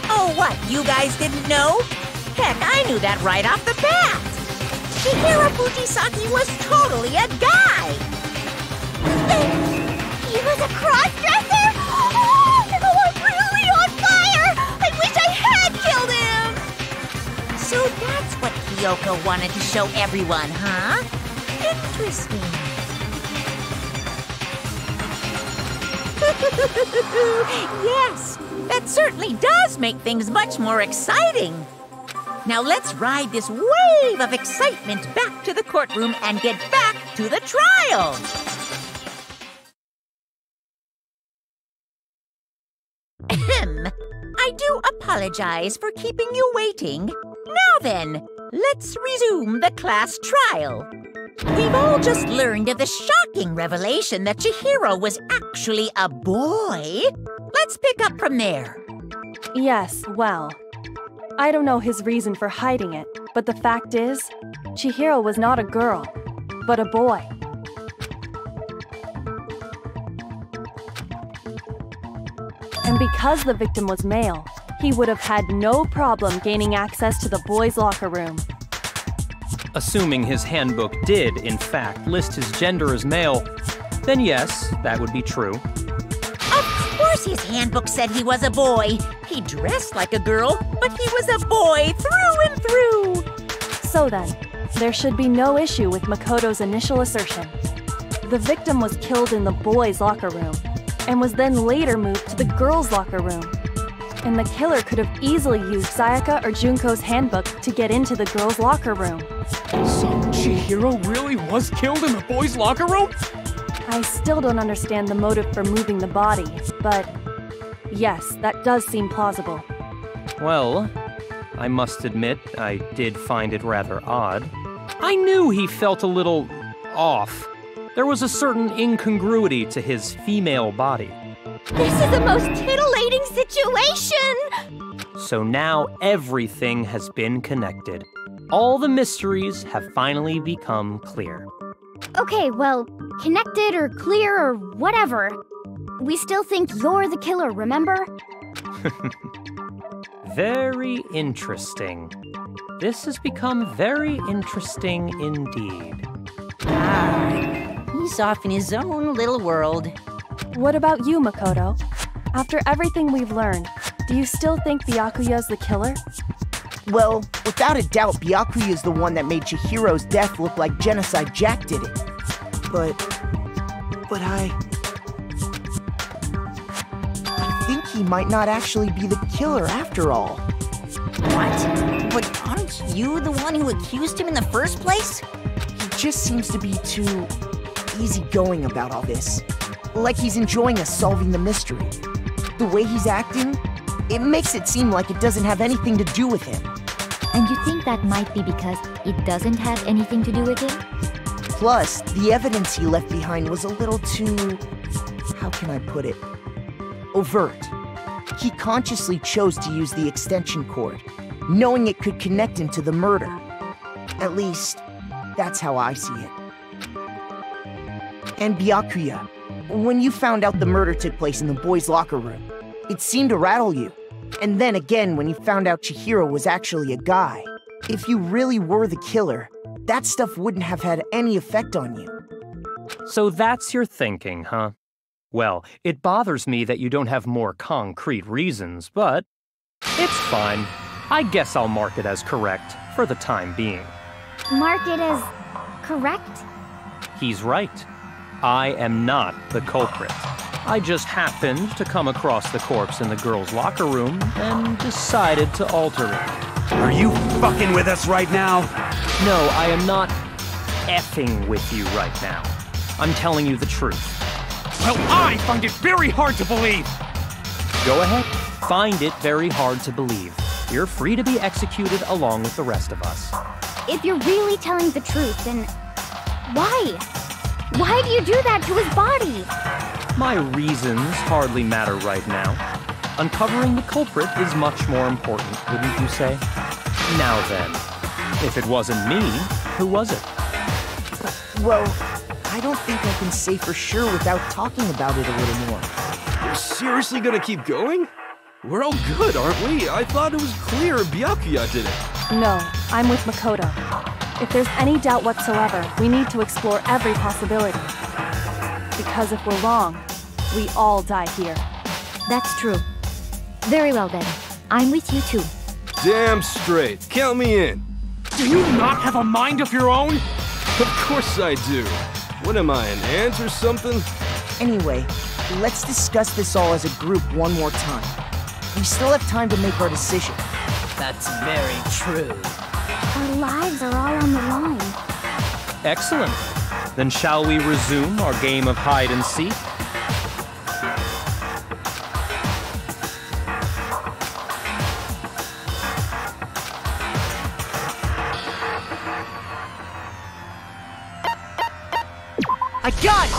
Oh, what? You guys didn't know? Heck, I knew that right off the bat. Chihiro Fujisaki was totally a guy. He was a cross-dresser? Oh, I'm really on fire! I wish I had killed him! So that's what Kyoko wanted to show everyone, huh? Interesting. Yes, that certainly does make things much more exciting. Now let's ride this wave of excitement back to the courtroom and get back to the trial. Ahem. I do apologize for keeping you waiting. Now then, let's resume the class trial. We've all just learned of the shocking revelation that Chihiro was actually a boy. Let's pick up from there. Yes, well, I don't know his reason for hiding it, but the fact is, Chihiro was not a girl, but a boy. And because the victim was male, he would have had no problem gaining access to the boys' locker room. Assuming his handbook did, in fact, list his gender as male, then yes, that would be true. Of course his handbook said he was a boy. He dressed like a girl, but he was a boy through and through. So then, there should be no issue with Makoto's initial assertion. The victim was killed in the boys' locker room, and was then later moved to the girls' locker room. And the killer could have easily used Sayaka or Junko's handbook to get into the girls' locker room. So Chihiro really was killed in the boys' locker room? I still don't understand the motive for moving the body, but yes, that does seem plausible. Well, I must admit, I did find it rather odd. I knew he felt a little off. There was a certain incongruity to his female body. This is the most titillating situation! So now everything has been connected. All the mysteries have finally become clear. Okay, well, connected or clear or whatever. We still think you're the killer, remember? Very interesting. This has become very interesting indeed. He's off in his own little world. What about you, Makoto? After everything we've learned, do you still think Byakuya's the killer? Well, without a doubt, Byakuya is the one that made Chihiro's death look like Genocide Jack did it. But I think he might not actually be the killer after all. What? But aren't you the one who accused him in the first place? He just seems to be too easygoing about all this. Like he's enjoying us solving the mystery. The way he's acting, it makes it seem like it doesn't have anything to do with him. And you think that might be because it doesn't have anything to do with him? Plus, the evidence he left behind was a little too... how can I put it? Overt. He consciously chose to use the extension cord, knowing it could connect him to the murder. At least, that's how I see it. And Byakuya, when you found out the murder took place in the boys' locker room, it seemed to rattle you. And then again when you found out Chihiro was actually a guy. If you really were the killer, that stuff wouldn't have had any effect on you. So that's your thinking, huh? Well, it bothers me that you don't have more concrete reasons, but it's fine. I guess I'll mark it as correct for the time being. Mark it as correct? He's right. I am not the culprit. I just happened to come across the corpse in the girls' locker room and decided to alter it. Are you fucking with us right now? No, I am not effing with you right now. I'm telling you the truth. Well, I find it very hard to believe! Go ahead. Find it very hard to believe. You're free to be executed along with the rest of us. If you're really telling the truth, then why? Why do you do that to his body? My reasons hardly matter right now. Uncovering the culprit is much more important, wouldn't you say? Now then, if it wasn't me, who was it? Well, I don't think I can say for sure without talking about it a little more. You're seriously gonna keep going? We're all good, aren't we? I thought it was clear Byakuya did it. No, I'm with Makoto. If there's any doubt whatsoever, we need to explore every possibility. Because if we're wrong, we all die here. That's true. Very well then. I'm with you too. Damn straight. Count me in. Do you not have a mind of your own? Of course I do. What am I, an ant or something? Anyway, let's discuss this all as a group one more time. We still have time to make our decision. That's very true. Our lives are all on the line. Excellent. Then shall we resume our game of hide and seek? I got it!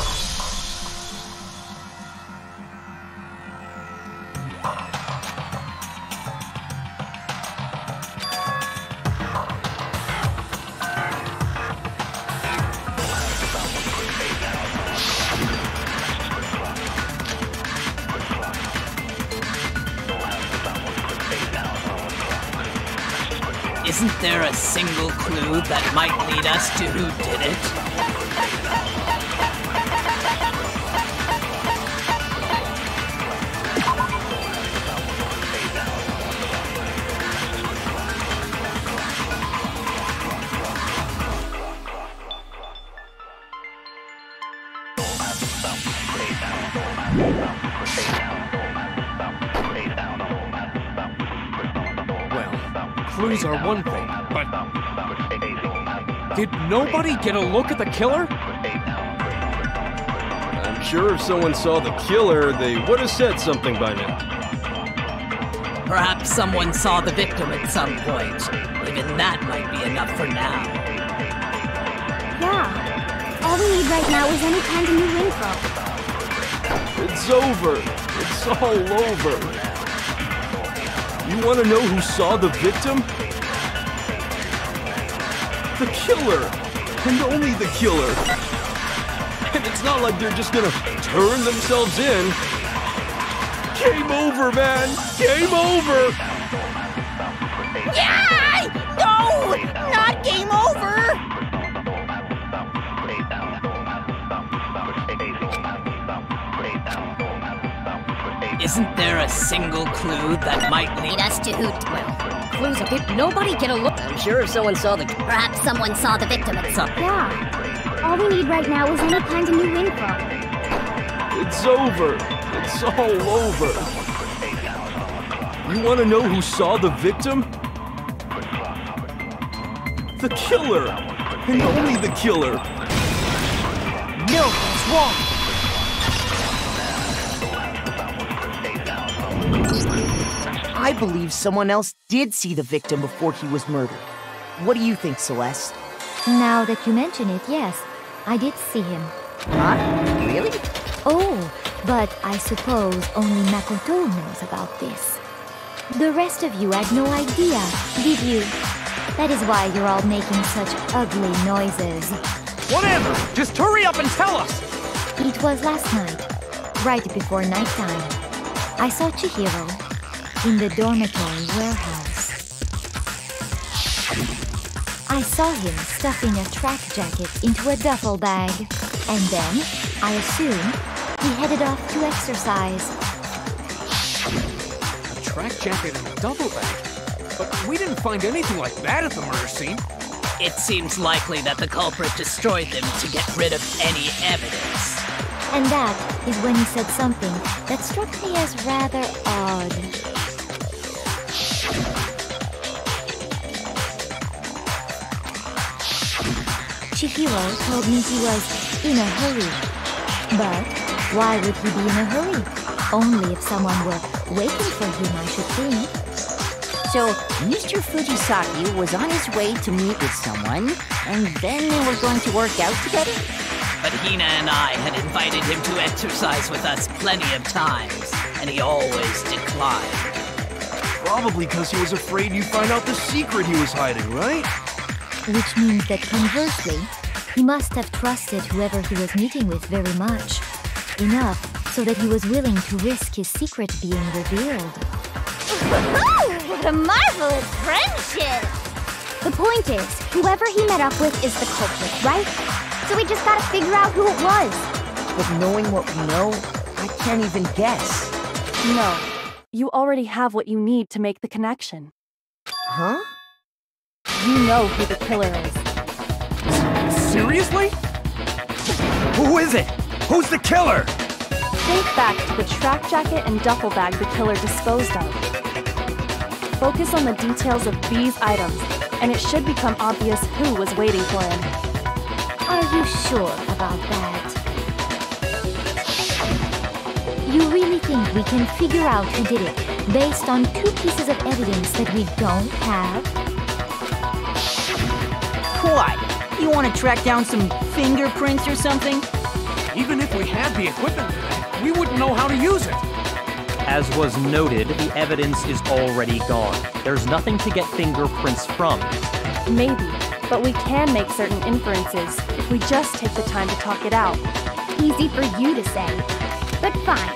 Isn't there a single clue that might lead us to who did it? Clues are one thing, but... Did nobody get a look at the killer? I'm sure if someone saw the killer, they would have said something by now. Perhaps someone saw the victim at some point. Even that might be enough for now. Yeah. need right now is any kind of new info. It's over. It's all over. You want to know who saw the victim? The killer. And only the killer. And it's not like they're just gonna turn themselves in. Game over, man! Game over! Yeah! No! Not game over! Isn't there a single clue that might lead us to who? Well, clues are good. Nobody get a look. I'm sure if someone saw the... Perhaps someone saw the victim at some... Yeah. All we need right now is any kind of new info. It's over. It's all over. You want to know who saw the victim? The killer. And only the killer. No, it's wrong. I believe someone else did see the victim before he was murdered. What do you think, Celeste? Now that you mention it, yes, I did see him. Huh? Really? Oh, but I suppose only Makoto knows about this. The rest of you had no idea, did you? That is why you're all making such ugly noises. Whatever! Just hurry up and tell us! It was last night, right before nighttime. I saw Chihiro in the dormitory warehouse. I saw him stuffing a track jacket into a duffel bag, and then, I assume, he headed off to exercise. A track jacket and a duffel bag? But we didn't find anything like that at the murder scene. It seems likely that the culprit destroyed them to get rid of any evidence. And that is when he said something that struck me as rather odd. Chihiro told me he was in a hurry. But why would he be in a hurry? Only if someone were waiting for him, I should think. So, Mr. Fujisaki was on his way to meet with someone, and then they were going to work out together? But Hina and I had invited him to exercise with us plenty of times, and he always declined. Probably because he was afraid you'd find out the secret he was hiding, right? Which means that conversely, he must have trusted whoever he was meeting with very much. Enough so that he was willing to risk his secret being revealed. What a marvelous friendship! The point is, whoever he met up with is the culprit, right? So we just gotta figure out who it was. But knowing what we know, I can't even guess. No. You already have what you need to make the connection. Huh? You know who the killer is. Seriously? Who is it? Who's the killer? Think back to the track jacket and duffel bag the killer disposed of. Focus on the details of these items, and it should become obvious who was waiting for him. Are you sure about that? You really think we can figure out who did it based on 2 pieces of evidence that we don't have? What? You want to track down some fingerprints or something? Even if we had the equipment for that, we wouldn't know how to use it. As was noted, the evidence is already gone. There's nothing to get fingerprints from. Maybe, but we can make certain inferences if we just take the time to talk it out. Easy for you to say, but fine.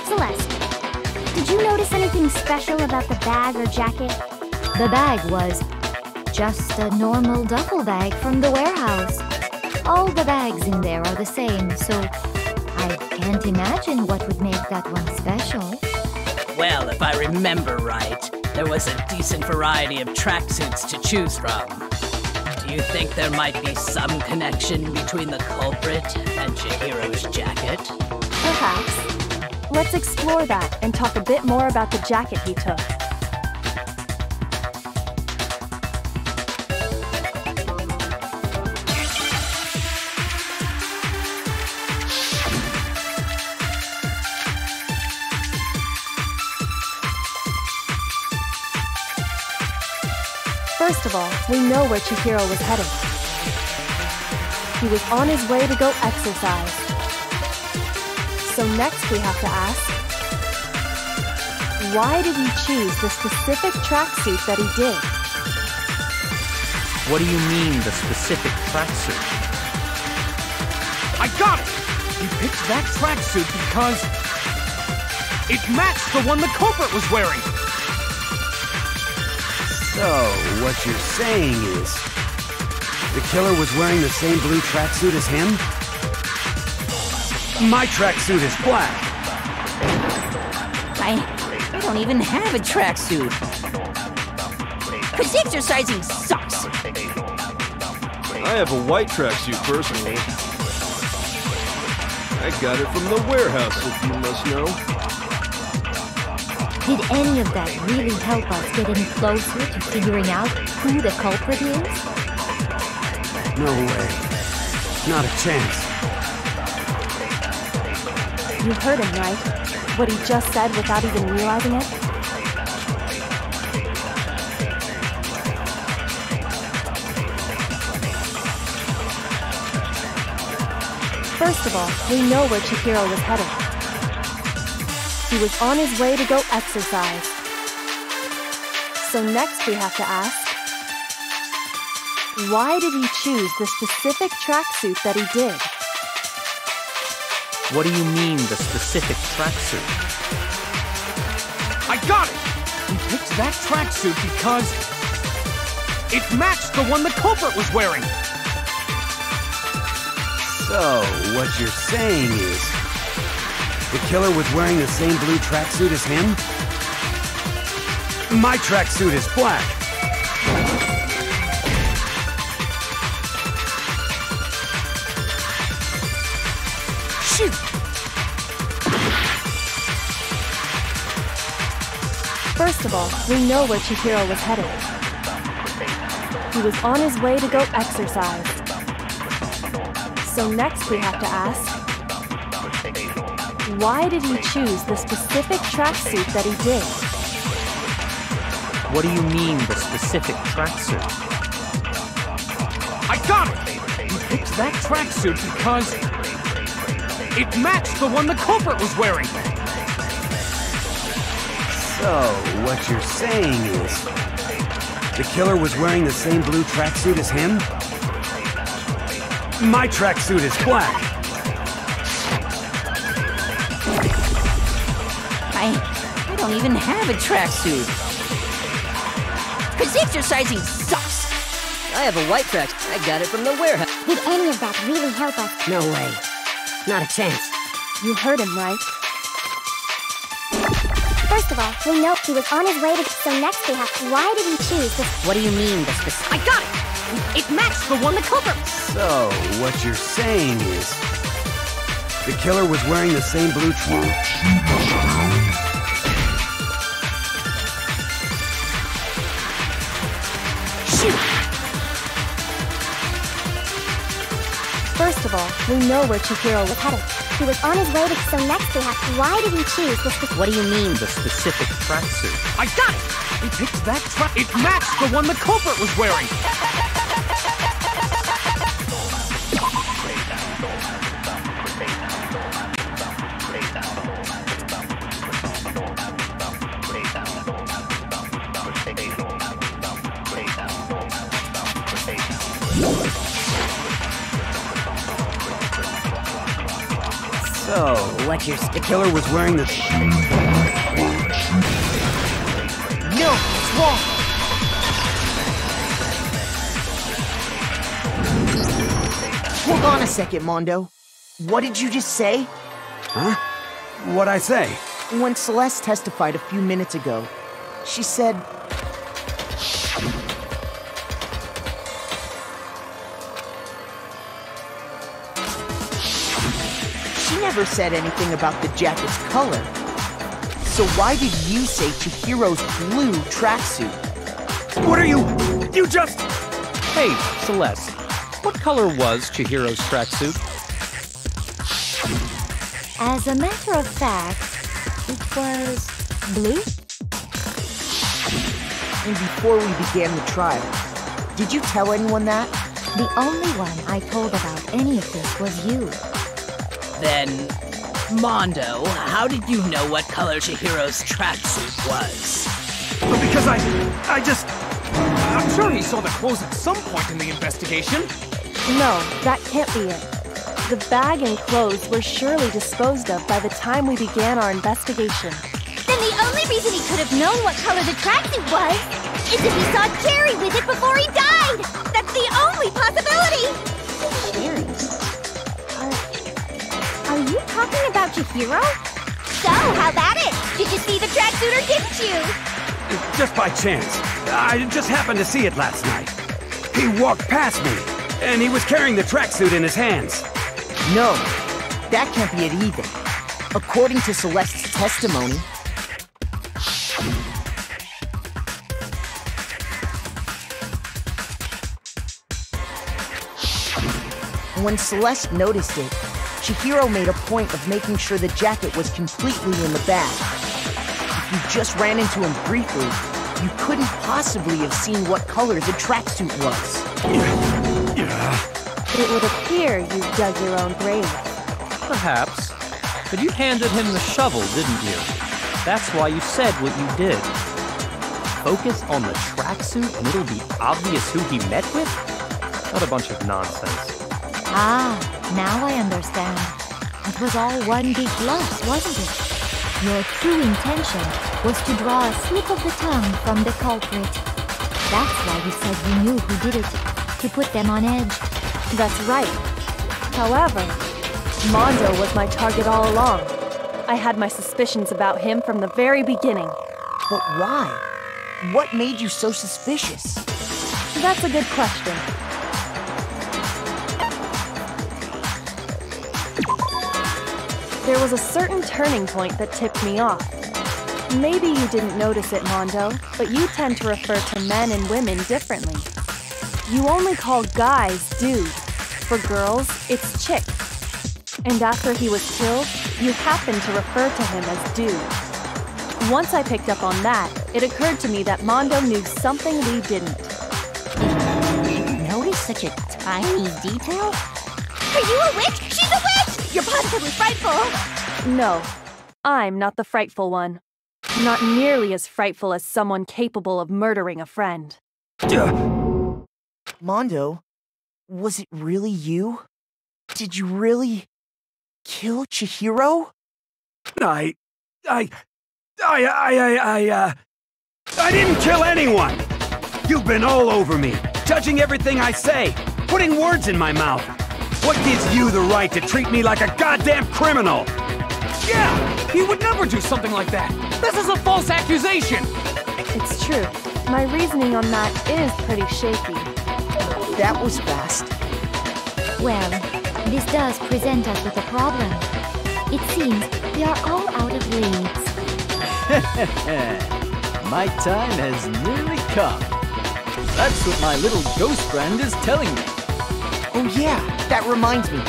Celeste, did you notice anything special about the bag or jacket? The bag was just a normal duffel bag from the warehouse. All the bags in there are the same, so I can't imagine what would make that one special. Well, if I remember right, there was a decent variety of tracksuits to choose from. Do you think there might be some connection between the culprit and Chihiro's jacket? Perhaps. Let's explore that and talk a bit more about the jacket he took. First of all, we know where Chihiro was heading. He was on his way to go exercise. So next we have to ask, why did he choose the specific tracksuit that he did? What do you mean, the specific tracksuit? I got it! He picked that tracksuit because it matched the one the culprit was wearing! So, what you're saying is, the killer was wearing the same blue tracksuit as him? My tracksuit is black! I don't even have a tracksuit. 'Cause exercising sucks! I have a white tracksuit personally. I got it from the warehouse, if you must know. Did any of that really help us get any closer to figuring out who the culprit is? No way. Not a chance. You heard him, right? What he just said without even realizing it? First of all, we know where Chihiro was headed. He was on his way to go exercise. So next we have to ask, why did he choose the specific tracksuit that he did? What do you mean, the specific tracksuit? I got it! He picked that tracksuit because it matched the one the culprit was wearing! So, what you're saying is, the killer was wearing the same blue tracksuit as him? My tracksuit is black! Shoot! First of all, we know where Chihiro was headed. He was on his way to go exercise. So next we have to ask, why did he choose the specific tracksuit that he did? What do you mean, the specific tracksuit? I got it! He picked that tracksuit because it matched the one the culprit was wearing! So, what you're saying is, the killer was wearing the same blue tracksuit as him? My tracksuit is black! I don't even have a tracksuit. 'Cause exercising sucks! I have a white tracksuit. I got it from the warehouse. Did any of that really help us? No way. Not a chance. You heard him, right? First of all, we know he was on his way to... So next we have, why did he choose this? What do you mean, the specific... I got it! It matched the one the culprit... So, what you're saying is, the killer was wearing the same blue Shoot! First of all, we know where Chihiro was headed. He was on his way to... So next we have, why did he choose this... What do you mean, the specific tracksuit? I got it! He picked that track... It matched the one the culprit was wearing! So, what you're... The killer was wearing the... No, it's wrong! Hold on a second, Mondo. What did you just say? Huh? What'd I say? When Celeste testified a few minutes ago, she said... She never said anything about the jacket's color. So why did you say Chihiro's blue tracksuit? What are you... You just... Hey, Celeste. What color was Chihiro's tracksuit? As a matter of fact, it was blue. And before we began the trial, did you tell anyone that? The only one I told about any of this was you. Then, Mondo, how did you know what color Chihiro's tracksuit was? Because I'm sure he saw the clothes at some point in the investigation. No, that can't be it. The bag and clothes were surely disposed of by the time we began our investigation. Then the only reason he could have known what color the tracksuit was is if he saw Cherry with it before he died! That's the only possibility! Cherry? Are you talking about Chihiro? So, how about it? Did you see the tracksuit or didn't you? Just by chance. I just happened to see it last night. He walked past me, and he was carrying the tracksuit in his hands. No, that can't be it either. According to Celeste's testimony, when Celeste noticed it, Chihiro made a point of making sure the jacket was completely in the bag. If you just ran into him briefly, you couldn't possibly have seen what color the tracksuit was. It would appear you dug your own grave. Perhaps. But you handed him the shovel, didn't you? That's why you said what you did. Focus on the tracksuit and it'll be obvious who he met with? What a bunch of nonsense. Ah, now I understand. It was all one big bluff, wasn't it? Your true intention was to draw a slip of the tongue from the culprit. That's why you said you knew who did it, to put them on edge. That's right. However, Mondo was my target all along. I had my suspicions about him from the very beginning. But why? What made you so suspicious? That's a good question. There was a certain turning point that tipped me off. Maybe you didn't notice it, Mondo, but you tend to refer to men and women differently. You only call guys dude. For girls, it's chick. And after he was killed, you happened to refer to him as dude. Once I picked up on that, it occurred to me that Mondo knew something we didn't. You noticed such a tiny detail? Are you a witch? She's a witch! You're positively frightful! No, I'm not the frightful one. Not nearly as frightful as someone capable of murdering a friend. Mondo, was it really you? Did you really kill Chihiro? I didn't kill anyone! You've been all over me, judging everything I say, putting words in my mouth. What gives you the right to treat me like a goddamn criminal? Yeah! He would never do something like that! This is a false accusation! It's true. My reasoning on that is pretty shaky. That was fast. Well, this does present us with a problem. It seems we are all out of leads. My time has nearly come. That's what my little ghost friend is telling me. Oh yeah, that reminds me.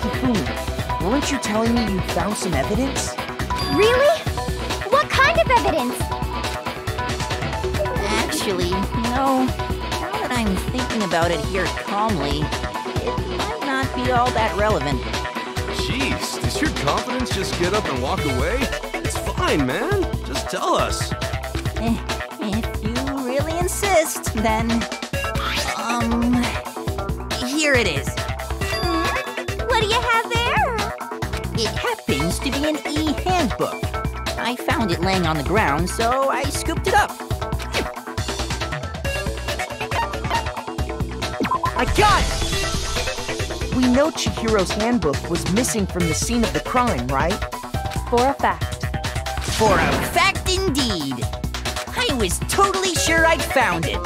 Hifumi, weren't you telling me you found some evidence? Really? What kind of evidence? Actually, no. Now that I'm thinking about it here calmly, it might not be all that relevant. Jeez, does your confidence just get up and walk away? It's fine, man. Just tell us. If you really insist, then... here it is. What do you have there? It happens to be an e-handbook. I found it laying on the ground, so I scooped it up. I got it! We know Chihiro's handbook was missing from the scene of the crime, right? For a fact. For a fact indeed. I was totally sure I'd found it.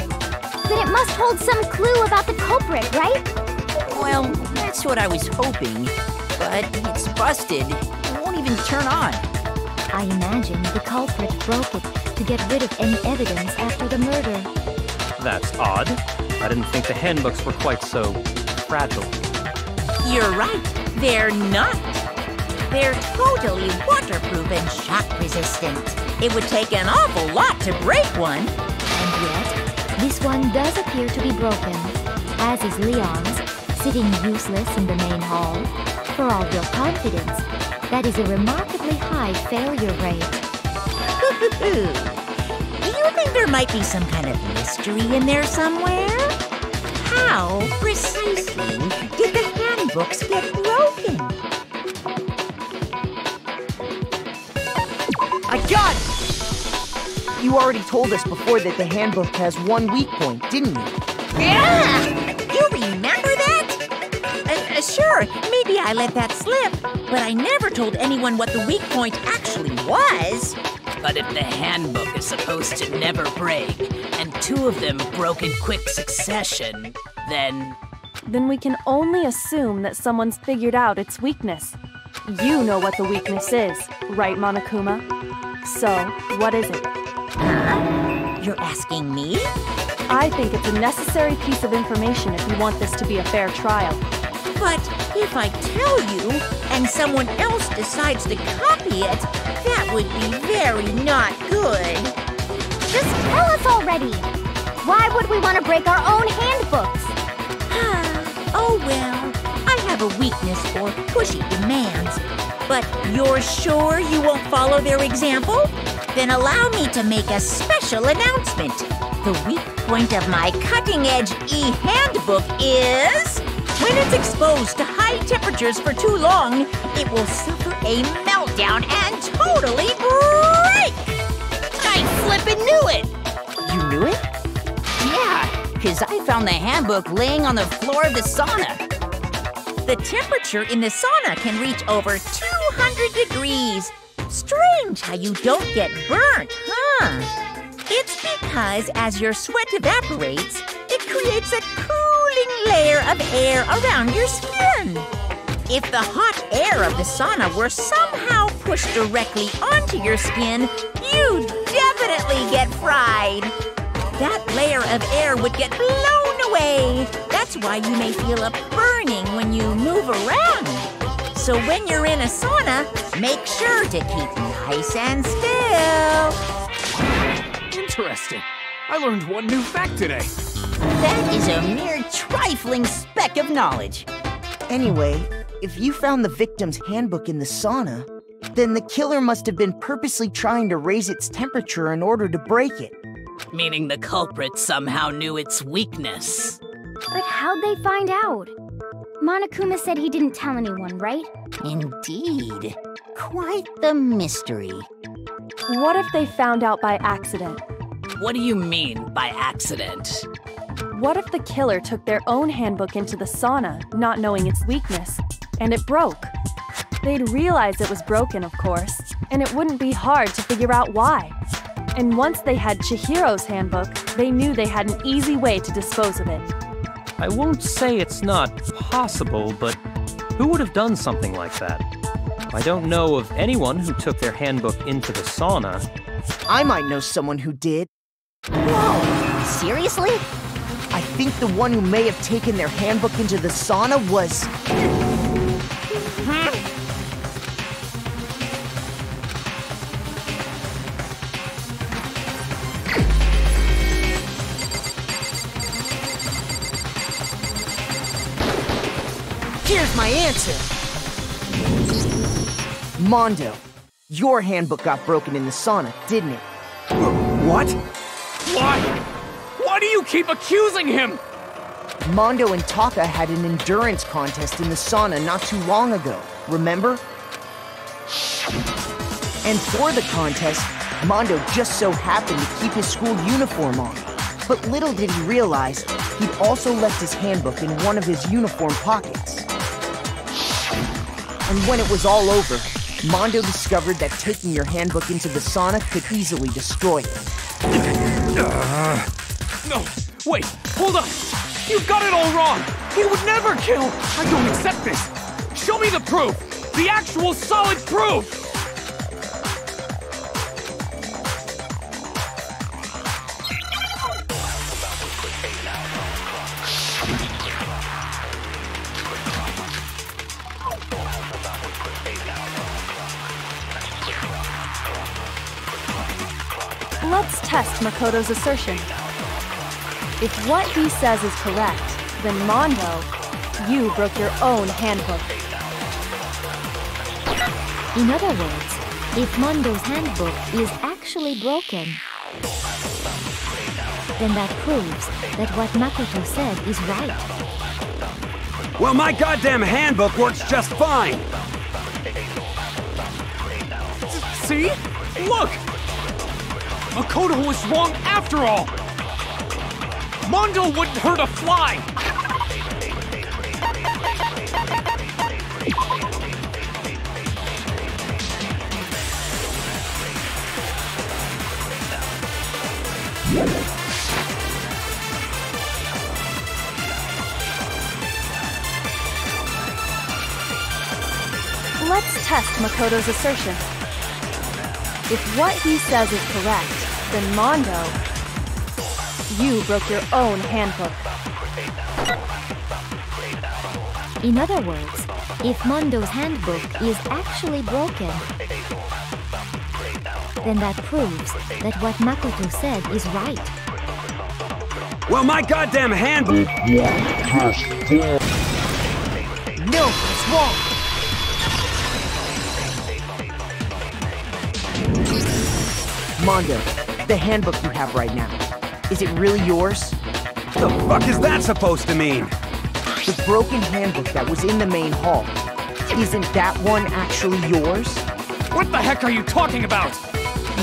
Then it must hold some clue about the culprit, right? Well, that's what I was hoping. But it's busted. It won't even turn on. I imagine the culprit broke it to get rid of any evidence after the murder. That's odd. I didn't think the handbooks were quite so fragile. You're right. They're not. They're totally waterproof and shock resistant. It would take an awful lot to break one. And yet, this one does appear to be broken, as is Leon's, sitting useless in the main hall. For all your confidence, that is a remarkably high failure rate. Do you think there might be some kind of mystery in there somewhere? How precisely did the handbooks get broken? I got it! You already told us before that the handbook has one weak point, didn't you? Yeah! You remember that? Sure, maybe I let that slip, but I never told anyone what the weak point actually was. But if the handbook is supposed to never break, and two of them broke in quick succession, then we can only assume that someone's figured out its weakness. You know what the weakness is, right, Monokuma? So, what is it? Huh? You're asking me? I think it's a necessary piece of information if you want this to be a fair trial. But if I tell you, and someone else decides to copy it, that would be very not good. Just tell us already! Why would we want to break our own handbooks? Oh well, I have a weakness for pushy demands. But you're sure you won't follow their example? Then allow me to make a special announcement. The weak point of my cutting-edge e-handbook is... when it's exposed to high temperatures for too long, it will suffer a meltdown and totally break! I flippin' knew it! You knew it? Yeah, because I found the handbook laying on the floor of the sauna. The temperature in the sauna can reach over 200 degrees. Strange how you don't get burnt, huh? It's because as your sweat evaporates, it creates a cooling layer of air around your skin. If the hot air of the sauna were somehow pushed directly onto your skin, you'd definitely get fried. That layer of air would get blown away. That's why you may feel a burning when you move around. So when you're in a sauna, make sure to keep nice and still. Interesting. I learned one new fact today. That is a mere trifling speck of knowledge. Anyway, if you found the victim's handbook in the sauna, then the killer must have been purposely trying to raise its temperature in order to break it. Meaning the culprit somehow knew its weakness. But how'd they find out? Monokuma said he didn't tell anyone, right? Indeed. Quite the mystery. What if they found out by accident? What do you mean by accident? What if the killer took their own handbook into the sauna, not knowing its weakness, and it broke? They'd realize it was broken, of course, and it wouldn't be hard to figure out why. And once they had Chihiro's handbook, they knew they had an easy way to dispose of it. I won't say it's not possible, but who would have done something like that? I don't know of anyone who took their handbook into the sauna. I might know someone who did. Whoa! Seriously? I think the one who may have taken their handbook into the sauna was... Here's my answer! Mondo, your handbook got broken in the sauna, didn't it? What? Why? Why do you keep accusing him? Mondo and Taka had an endurance contest in the sauna not too long ago, remember? And for the contest, Mondo just so happened to keep his school uniform on. But little did he realize, he'd also left his handbook in one of his uniform pockets. And when it was all over, Mondo discovered that taking your handbook into the sauna could easily destroy it. No, wait, hold on. You've got it all wrong. He would never kill. I don't accept this. Show me the proof. The actual solid proof. Let's test Makoto's assertion. If what he says is correct, then Mondo, You broke your own handbook. In other words, if Mondo's handbook is actually broken, then that proves that what Makoto said is right. Well, my goddamn handbook works just fine! See? Look! Makoto was wrong after all! Mondo wouldn't hurt a fly! Let's test Makoto's assertion. If what he says is correct, then Mondo, you broke your own handbook. In other words, if Mondo's handbook is actually broken, then that proves that what Makoto said is right. Well, my goddamn handbook... No, it's wrong! Mondo, the handbook you have right now, is it really yours? The fuck is that supposed to mean? The broken handbook that was in the main hall, isn't that one actually yours? What the heck are you talking about?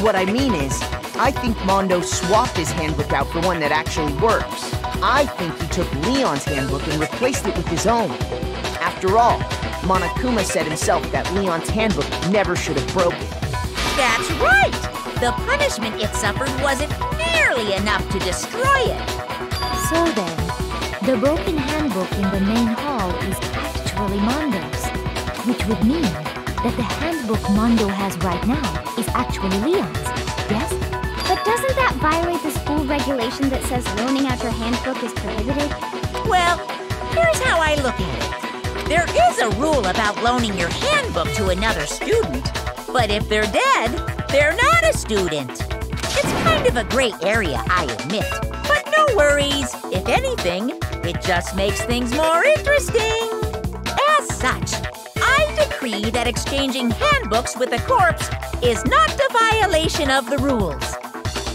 What I mean is, I think Mondo swapped his handbook out for one that actually works. I think he took Leon's handbook and replaced it with his own. After all, Monokuma said himself that Leon's handbook never should have broken. That's right! The punishment it suffered wasn't nearly enough to destroy it. So then, the broken handbook in the main hall is actually Mondo's, which would mean that the handbook Mondo has right now is actually Leon's, yes? But doesn't that violate the school regulation that says loaning out your handbook is prohibited? Well, here's how I look at it. There is a rule about loaning your handbook to another student, but if they're dead, they're not a student. It's kind of a gray area, I admit. But no worries. If anything, it just makes things more interesting. As such, I decree that exchanging handbooks with a corpse is not a violation of the rules.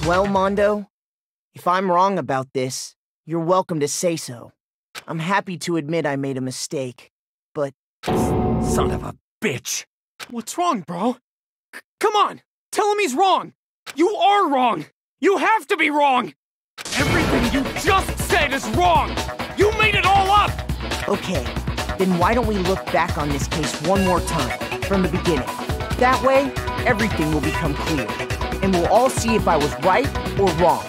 Well, Mondo, if I'm wrong about this, you're welcome to say so. I'm happy to admit I made a mistake, but... Son of a bitch! What's wrong, bro? Come on! Tell him he's wrong! You are wrong! You have to be wrong! Everything you just said is wrong! You made it all up! Okay, then why don't we look back on this case one more time, from the beginning? That way, everything will become clear, and we'll all see if I was right or wrong.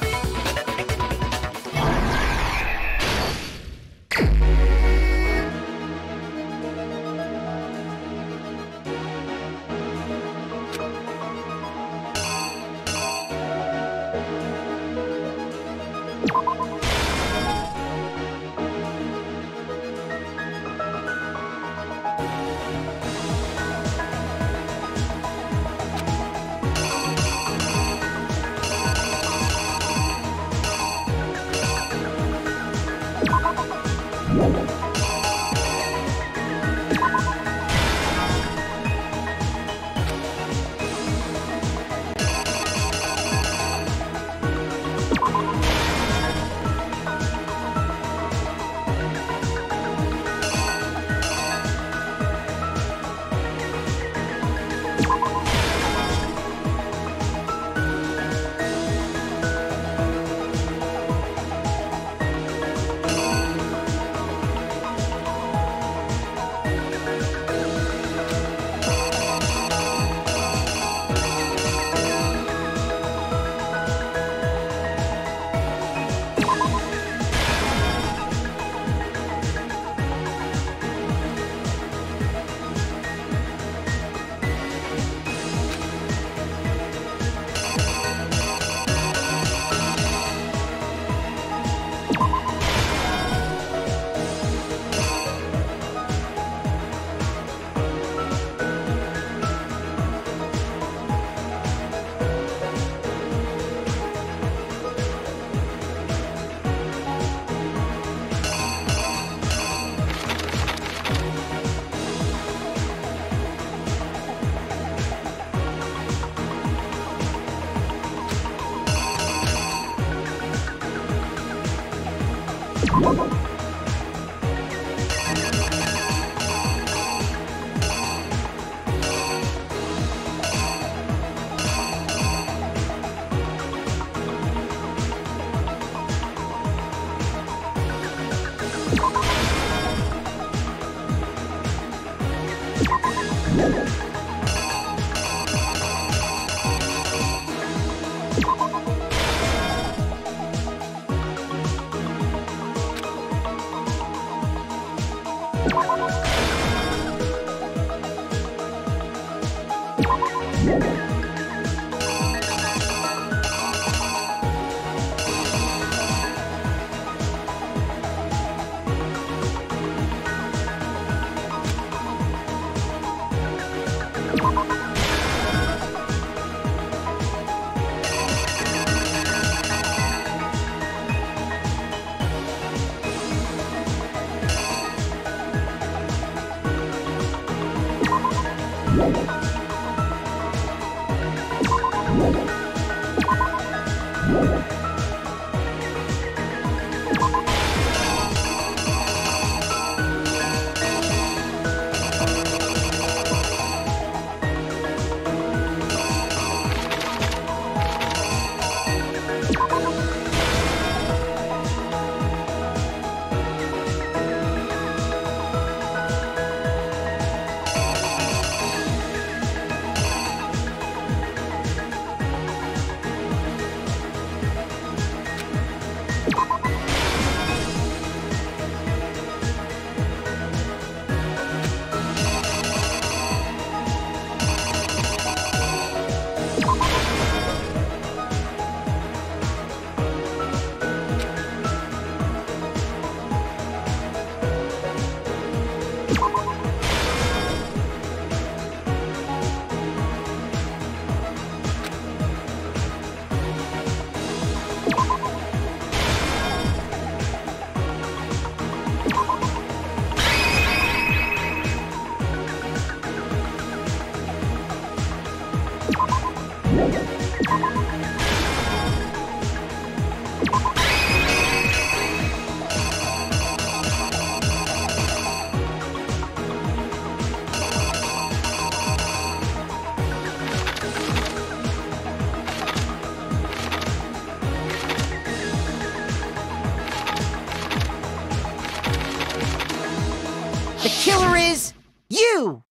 The killer is you!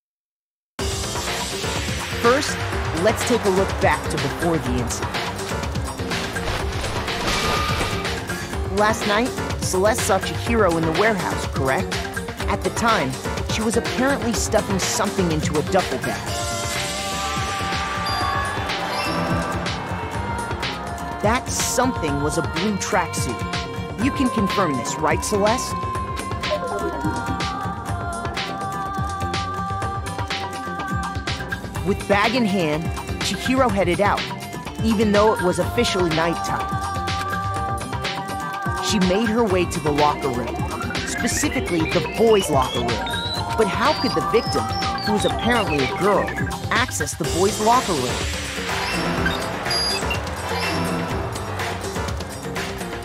First, let's take a look back to before the incident. Last night, Celeste saw Chihiro in the warehouse, correct? At the time, she was apparently stuffing something into a duffel bag. That something was a blue tracksuit. You can confirm this, right, Celeste? With bag in hand, Chihiro headed out, even though it was officially nighttime. She made her way to the locker room, specifically the boys' locker room. But how could the victim, who was apparently a girl, access the boys' locker room?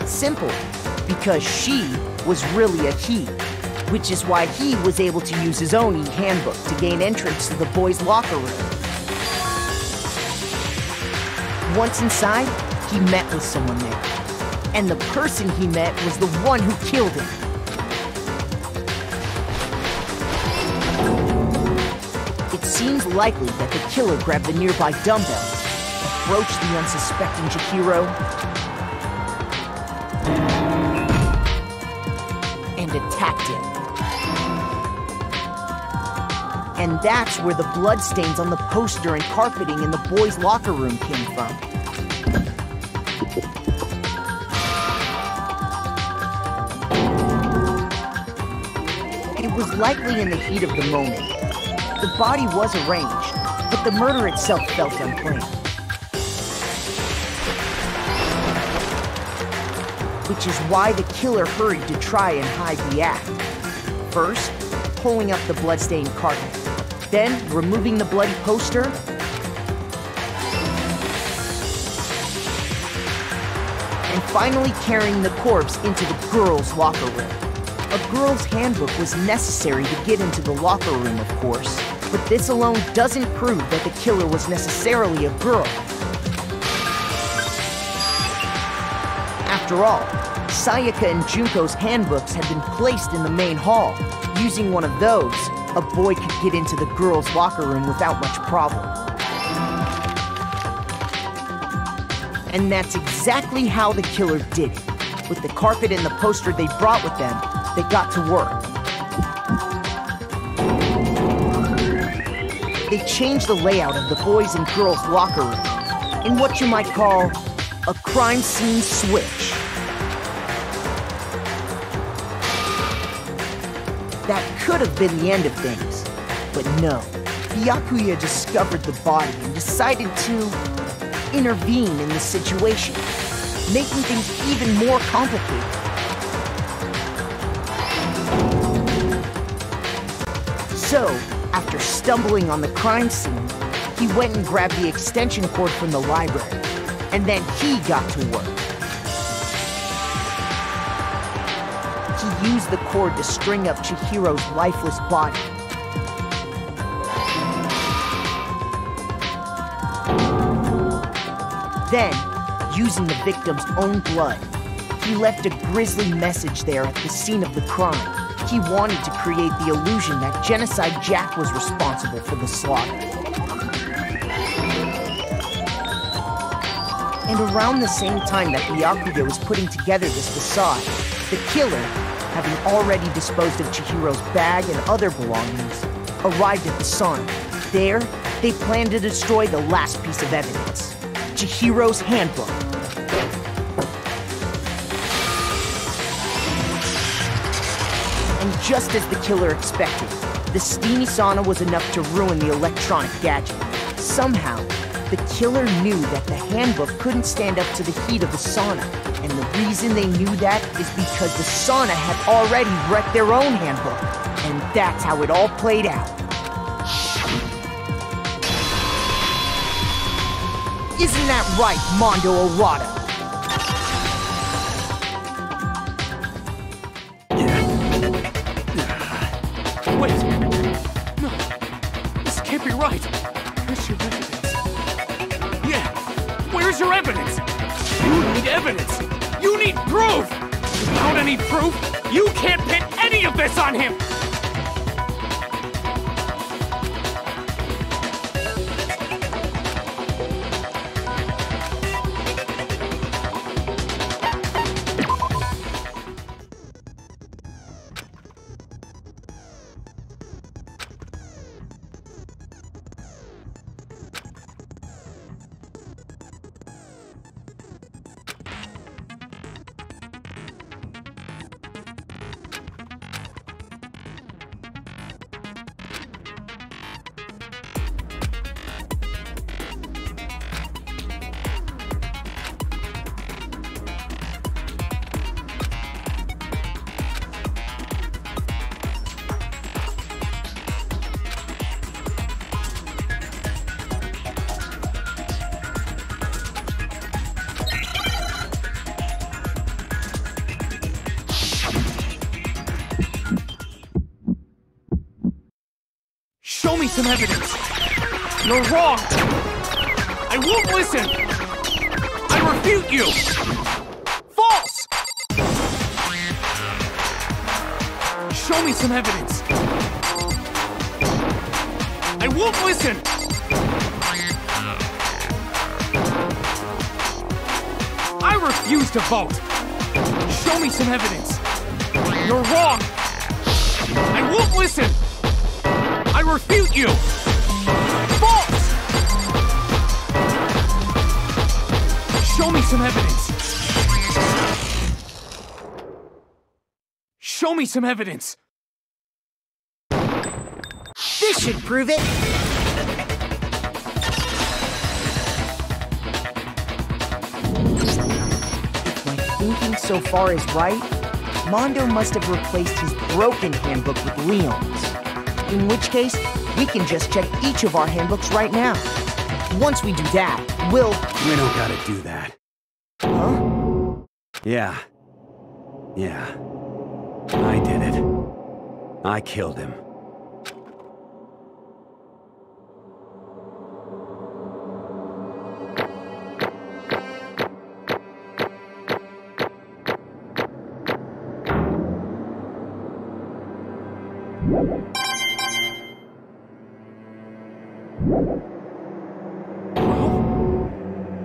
Simple, because she was really a he, which is why he was able to use his own e-handbook to gain entrance to the boys' locker room. Once inside, he met with someone there. And the person he met was the one who killed him. It seems likely that the killer grabbed the nearby dumbbell, approached the unsuspecting Chihiro, and attacked him. And that's where the bloodstains on the poster and carpeting in the boys' locker room came from. It was likely in the heat of the moment. The body was arranged, but the murder itself felt unplanned. Which is why the killer hurried to try and hide the act. First, pulling up the bloodstained carpet. Then, removing the bloody poster. And finally carrying the corpse into the girls' locker room. A girl's handbook was necessary to get into the locker room, of course. But this alone doesn't prove that the killer was necessarily a girl. After all, Sayaka and Junko's handbooks had been placed in the main hall. Using one of those, a boy could get into the girls' locker room without much problem. And that's exactly how the killer did it. With the carpet and the poster they brought with them, they got to work. They changed the layout of the boys' and girls' locker room in what you might call a crime scene switch. That could have been the end of things, but no. Byakuya discovered the body and decided to intervene in the situation, making things even more complicated. So, after stumbling on the crime scene, he went and grabbed the extension cord from the library, and then he got to work. He used the cord to string up Chihiro's lifeless body. Then, using the victim's own blood, he left a grisly message there at the scene of the crime. He wanted to create the illusion that Genocide Jack was responsible for the slaughter. And around the same time that Byakuya was putting together this facade, the killer, having already disposed of Chihiro's bag and other belongings, arrived at the sauna. There, they planned to destroy the last piece of evidence, Chihiro's handbook. And just as the killer expected, the steamy sauna was enough to ruin the electronic gadget. Somehow, the killer knew that the handbook couldn't stand up to the heat of the sauna. And the reason they knew that is because the sauna had already wrecked their own handbook. And that's how it all played out. Isn't that right, Mondo Arata? Wait! No, this can't be right. Where's your evidence? Yeah, where's your evidence? You need evidence! You need proof! Without any proof, you can't pin any of this on him! Show me some evidence! You're wrong! I won't listen! I refute you! False! Show me some evidence! I won't listen! I refuse to vote! Show me some evidence! You're wrong! I won't listen! I refute you! False! Show me some evidence! Show me some evidence! This should prove it! If my thinking so far is right, Mondo must have replaced his broken handbook with Leon's. In which case, we can just check each of our handbooks right now. Once we do that, we'll... We don't gotta do that. Huh? Yeah. I did it. I killed him.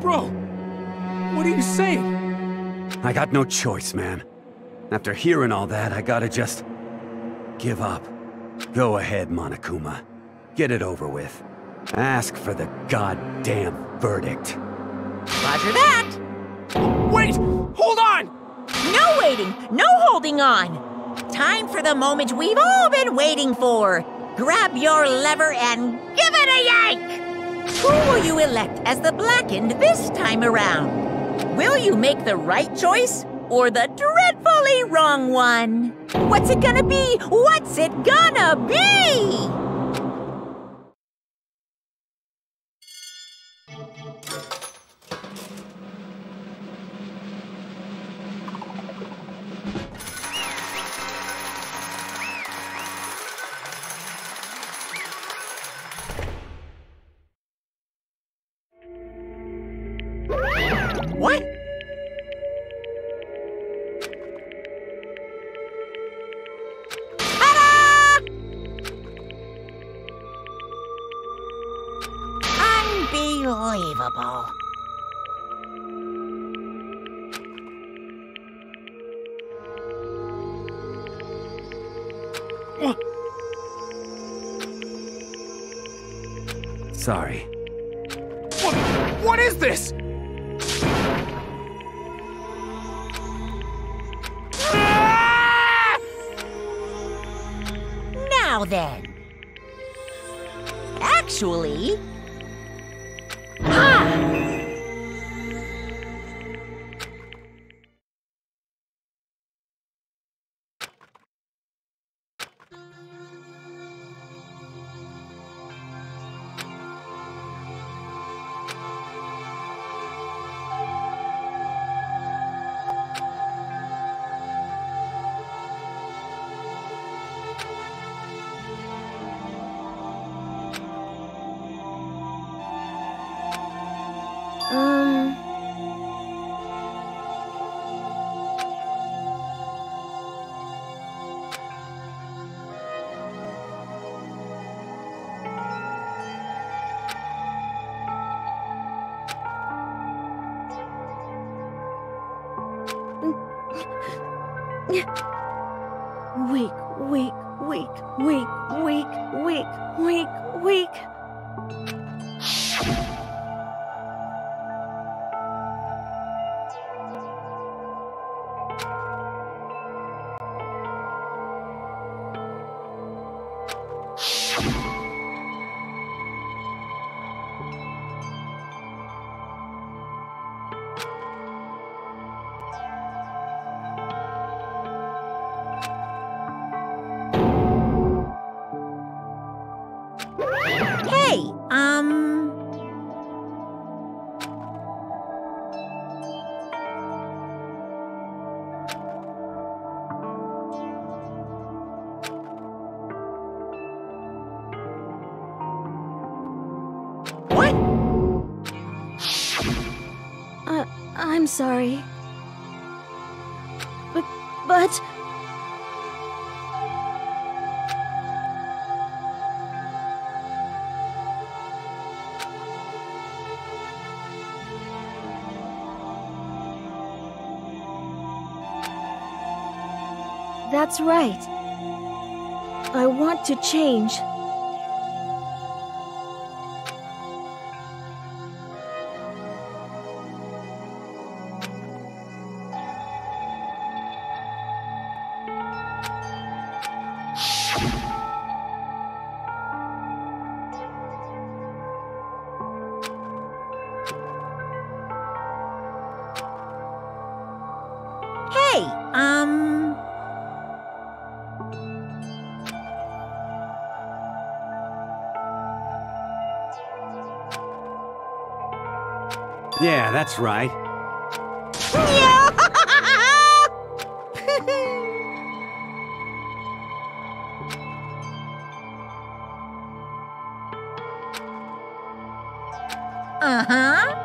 Bro, what are you saying? I got no choice, man. After hearing all that, I gotta just give up. Go ahead, Monokuma. Get it over with. Ask for the goddamn verdict. Roger that. Wait! Hold on! No waiting, no holding on. Time for the moment we've all been waiting for. Grab your lever and give it a yank! Who will you elect as the Blackened this time around? Will you make the right choice or the dreadfully wrong one? What's it gonna be? What's it gonna be? What? Ta-da! Unbelievable. Sorry. What is this? Now then. Actually... Weak. Hey, What? I'm sorry. But... That's right. I want to change. Hey, Yeah, that's right. Uh-huh.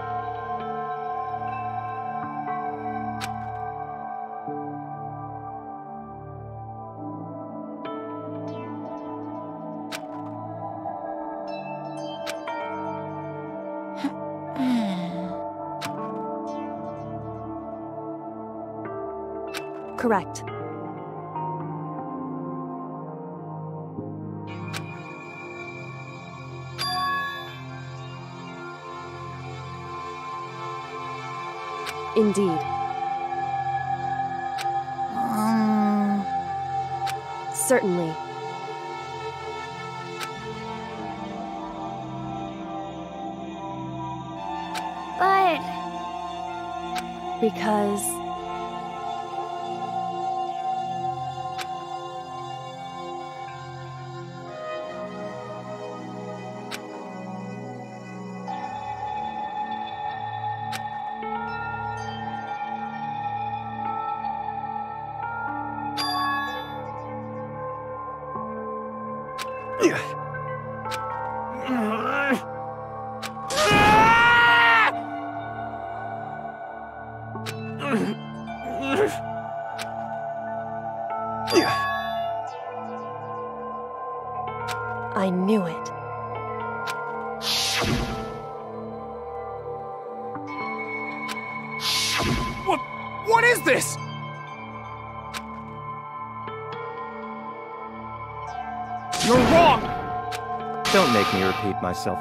correct. Indeed. Certainly. But... Because... I knew it. What is this? You're wrong! Don't make me repeat myself.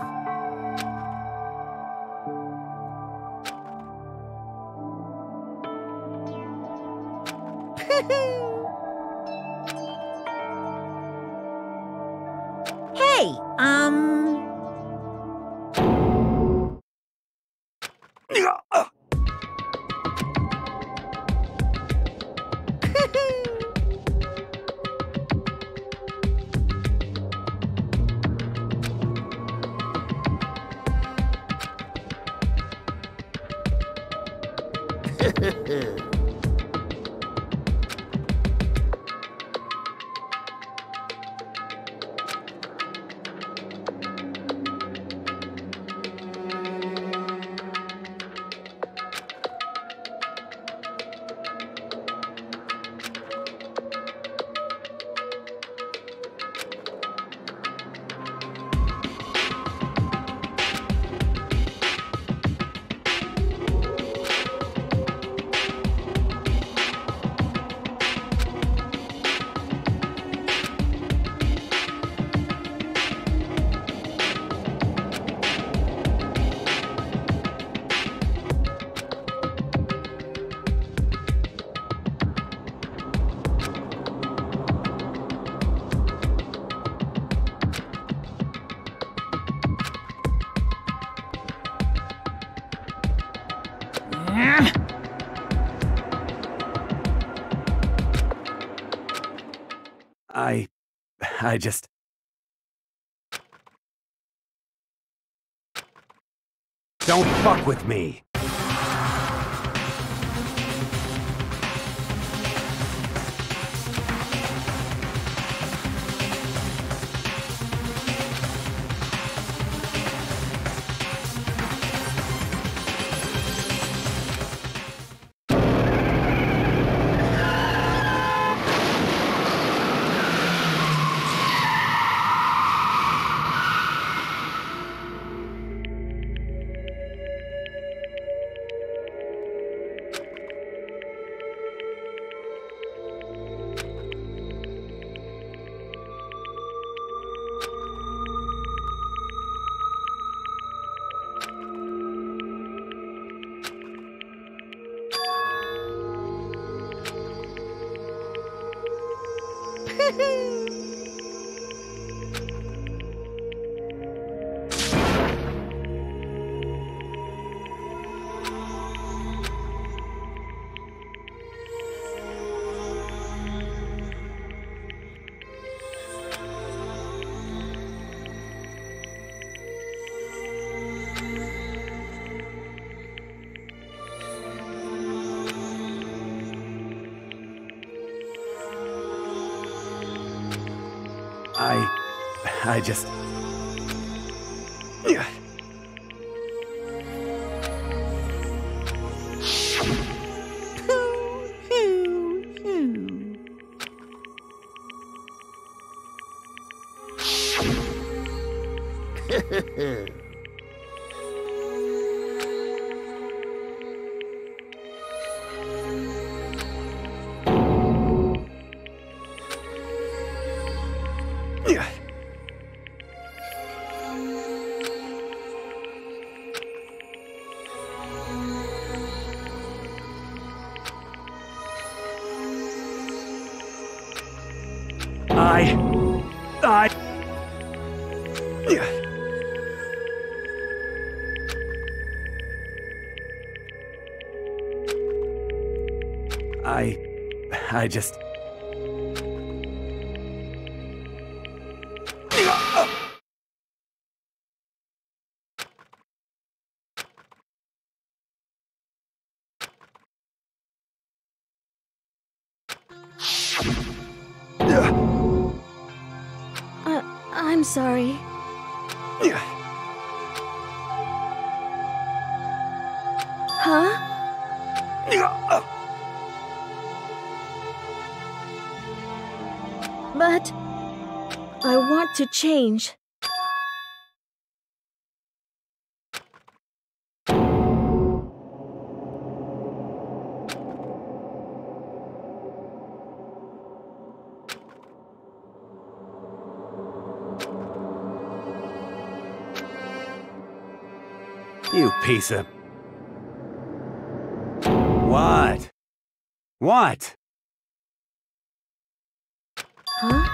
Hey, I just... Don't fuck with me! I just... I just... I'm sorry. Huh? But I want to change. You piece of... What? What? Huh?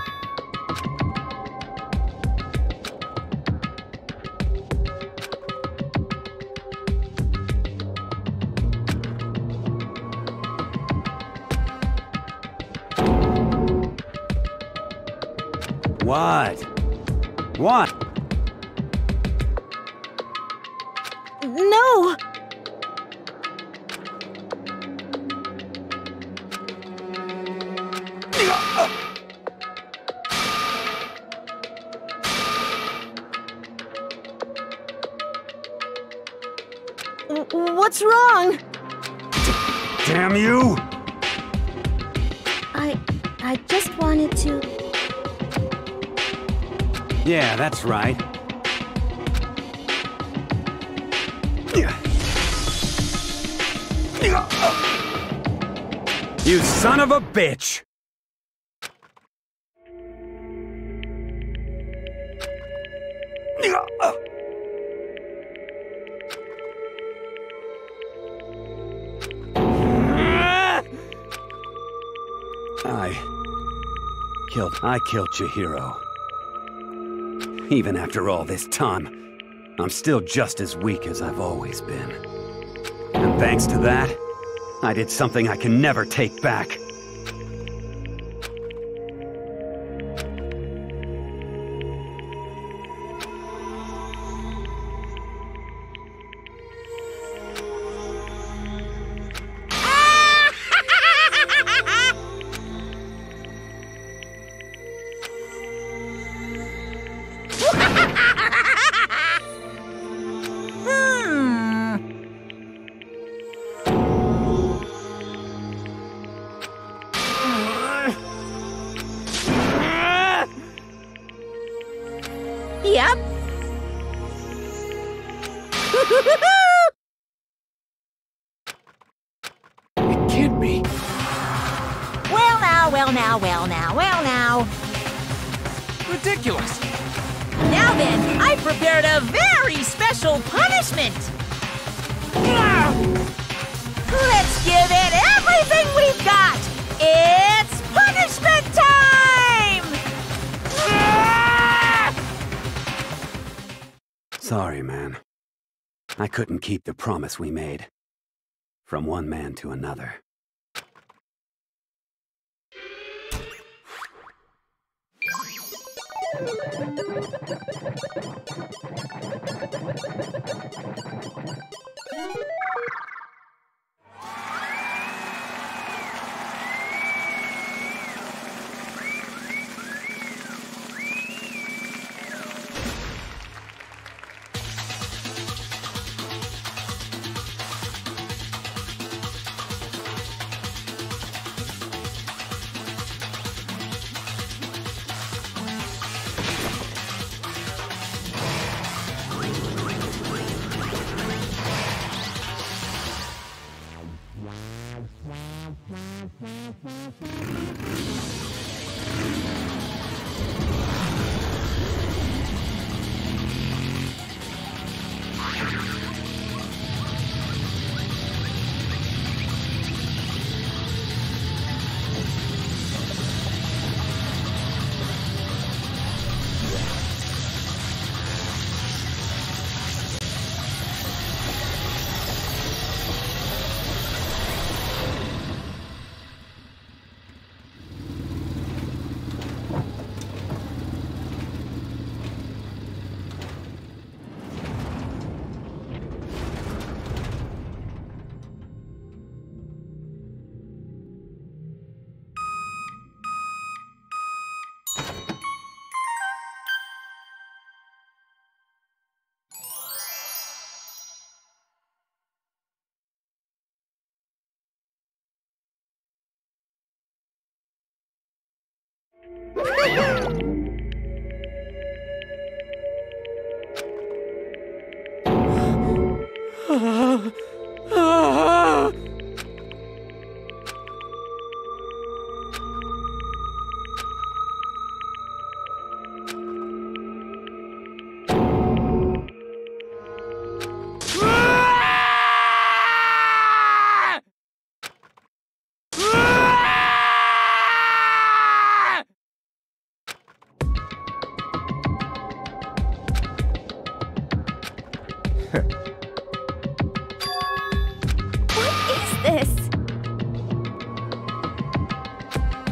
What? What? No! What's wrong? Damn you! I just wanted to... Yeah, that's right. You son of a bitch! I killed Chihiro. Even after all this time, I'm still just as weak as I've always been. And thanks to that, I did something I can never take back. Yep. It can't be. Well now, well now, well now, well now. Ridiculous. Now then, I prepared a very special punishment. Let's give it everything we've got. It's punishment time! Sorry, man. I couldn't keep the promise we made. From one man to another.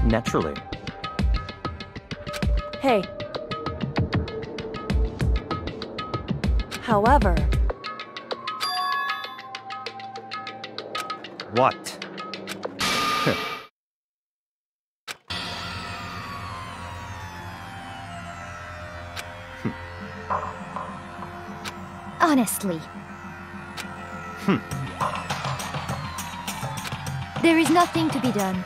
Naturally. Hey. However... What? Honestly. There is nothing to be done.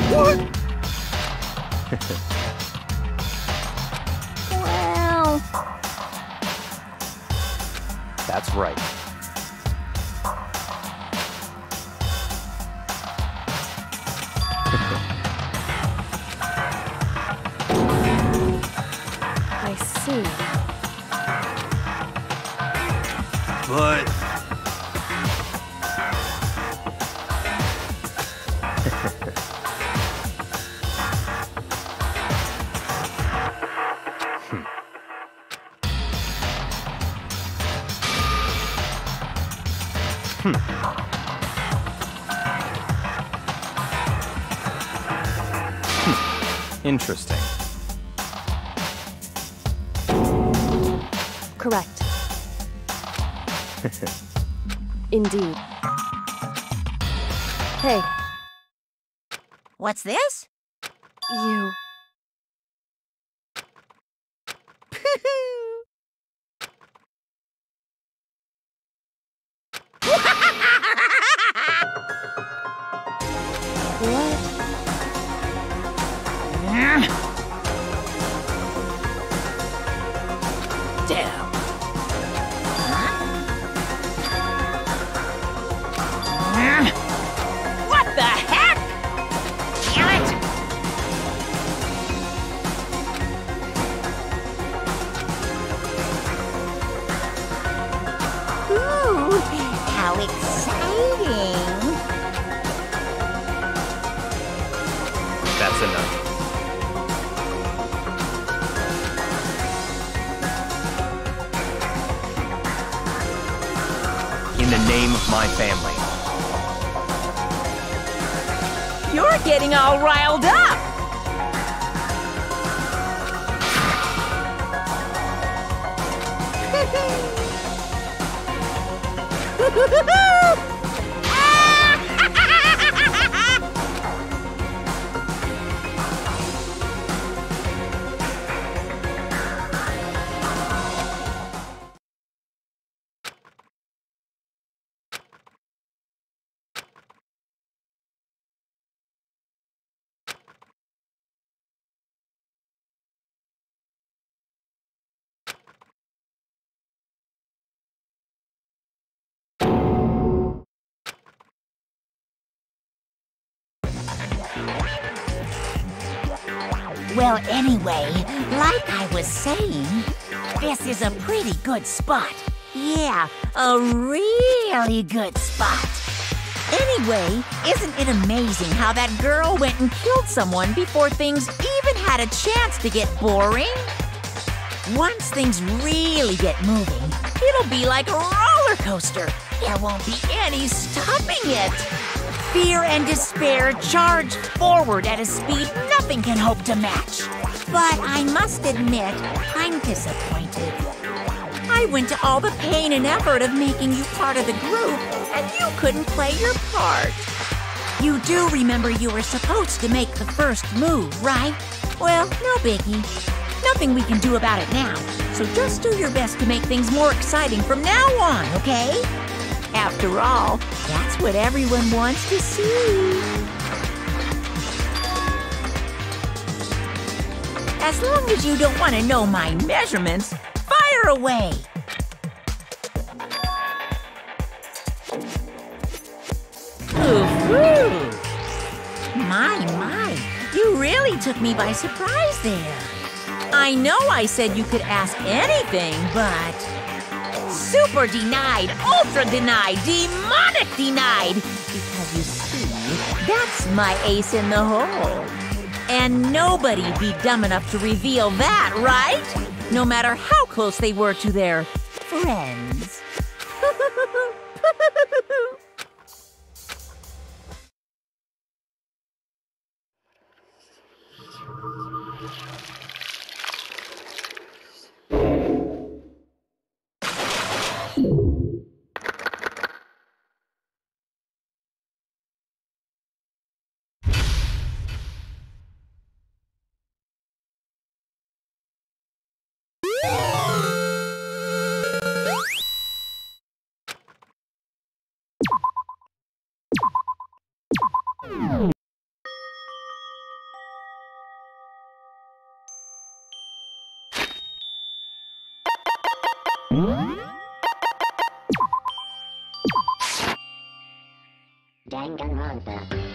What? Well... That's right. I see. But... Interesting. Correct. Indeed. Hey. What's this? You... What? Damn. What the heck? Damn it! Ooh, how exciting! That's enough. In the name of my family. You're getting all riled up! Well, anyway, like I was saying, this is a pretty good spot. Yeah, a really good spot. Anyway, isn't it amazing how that girl went and killed someone before things even had a chance to get boring? Once things really get moving, it'll be like a roller coaster. There won't be any stopping it. Fear and despair charge forward at a speed nothing can hope to match. But I must admit, I'm disappointed. I went to all the pain and effort of making you part of the group, and you couldn't play your part. You do remember you were supposed to make the first move, right? Well, no biggie. Nothing we can do about it now, so just do your best to make things more exciting from now on, okay? After all, that's what everyone wants to see. As long as you don't want to know my measurements, fire away! Ooh, my, you really took me by surprise there. I know I said you could ask anything, but... Super denied, ultra denied, demonic denied! Because you see, that's my ace in the hole. And nobody'd be dumb enough to reveal that, right? No matter how close they were to their friends. Danganronpa.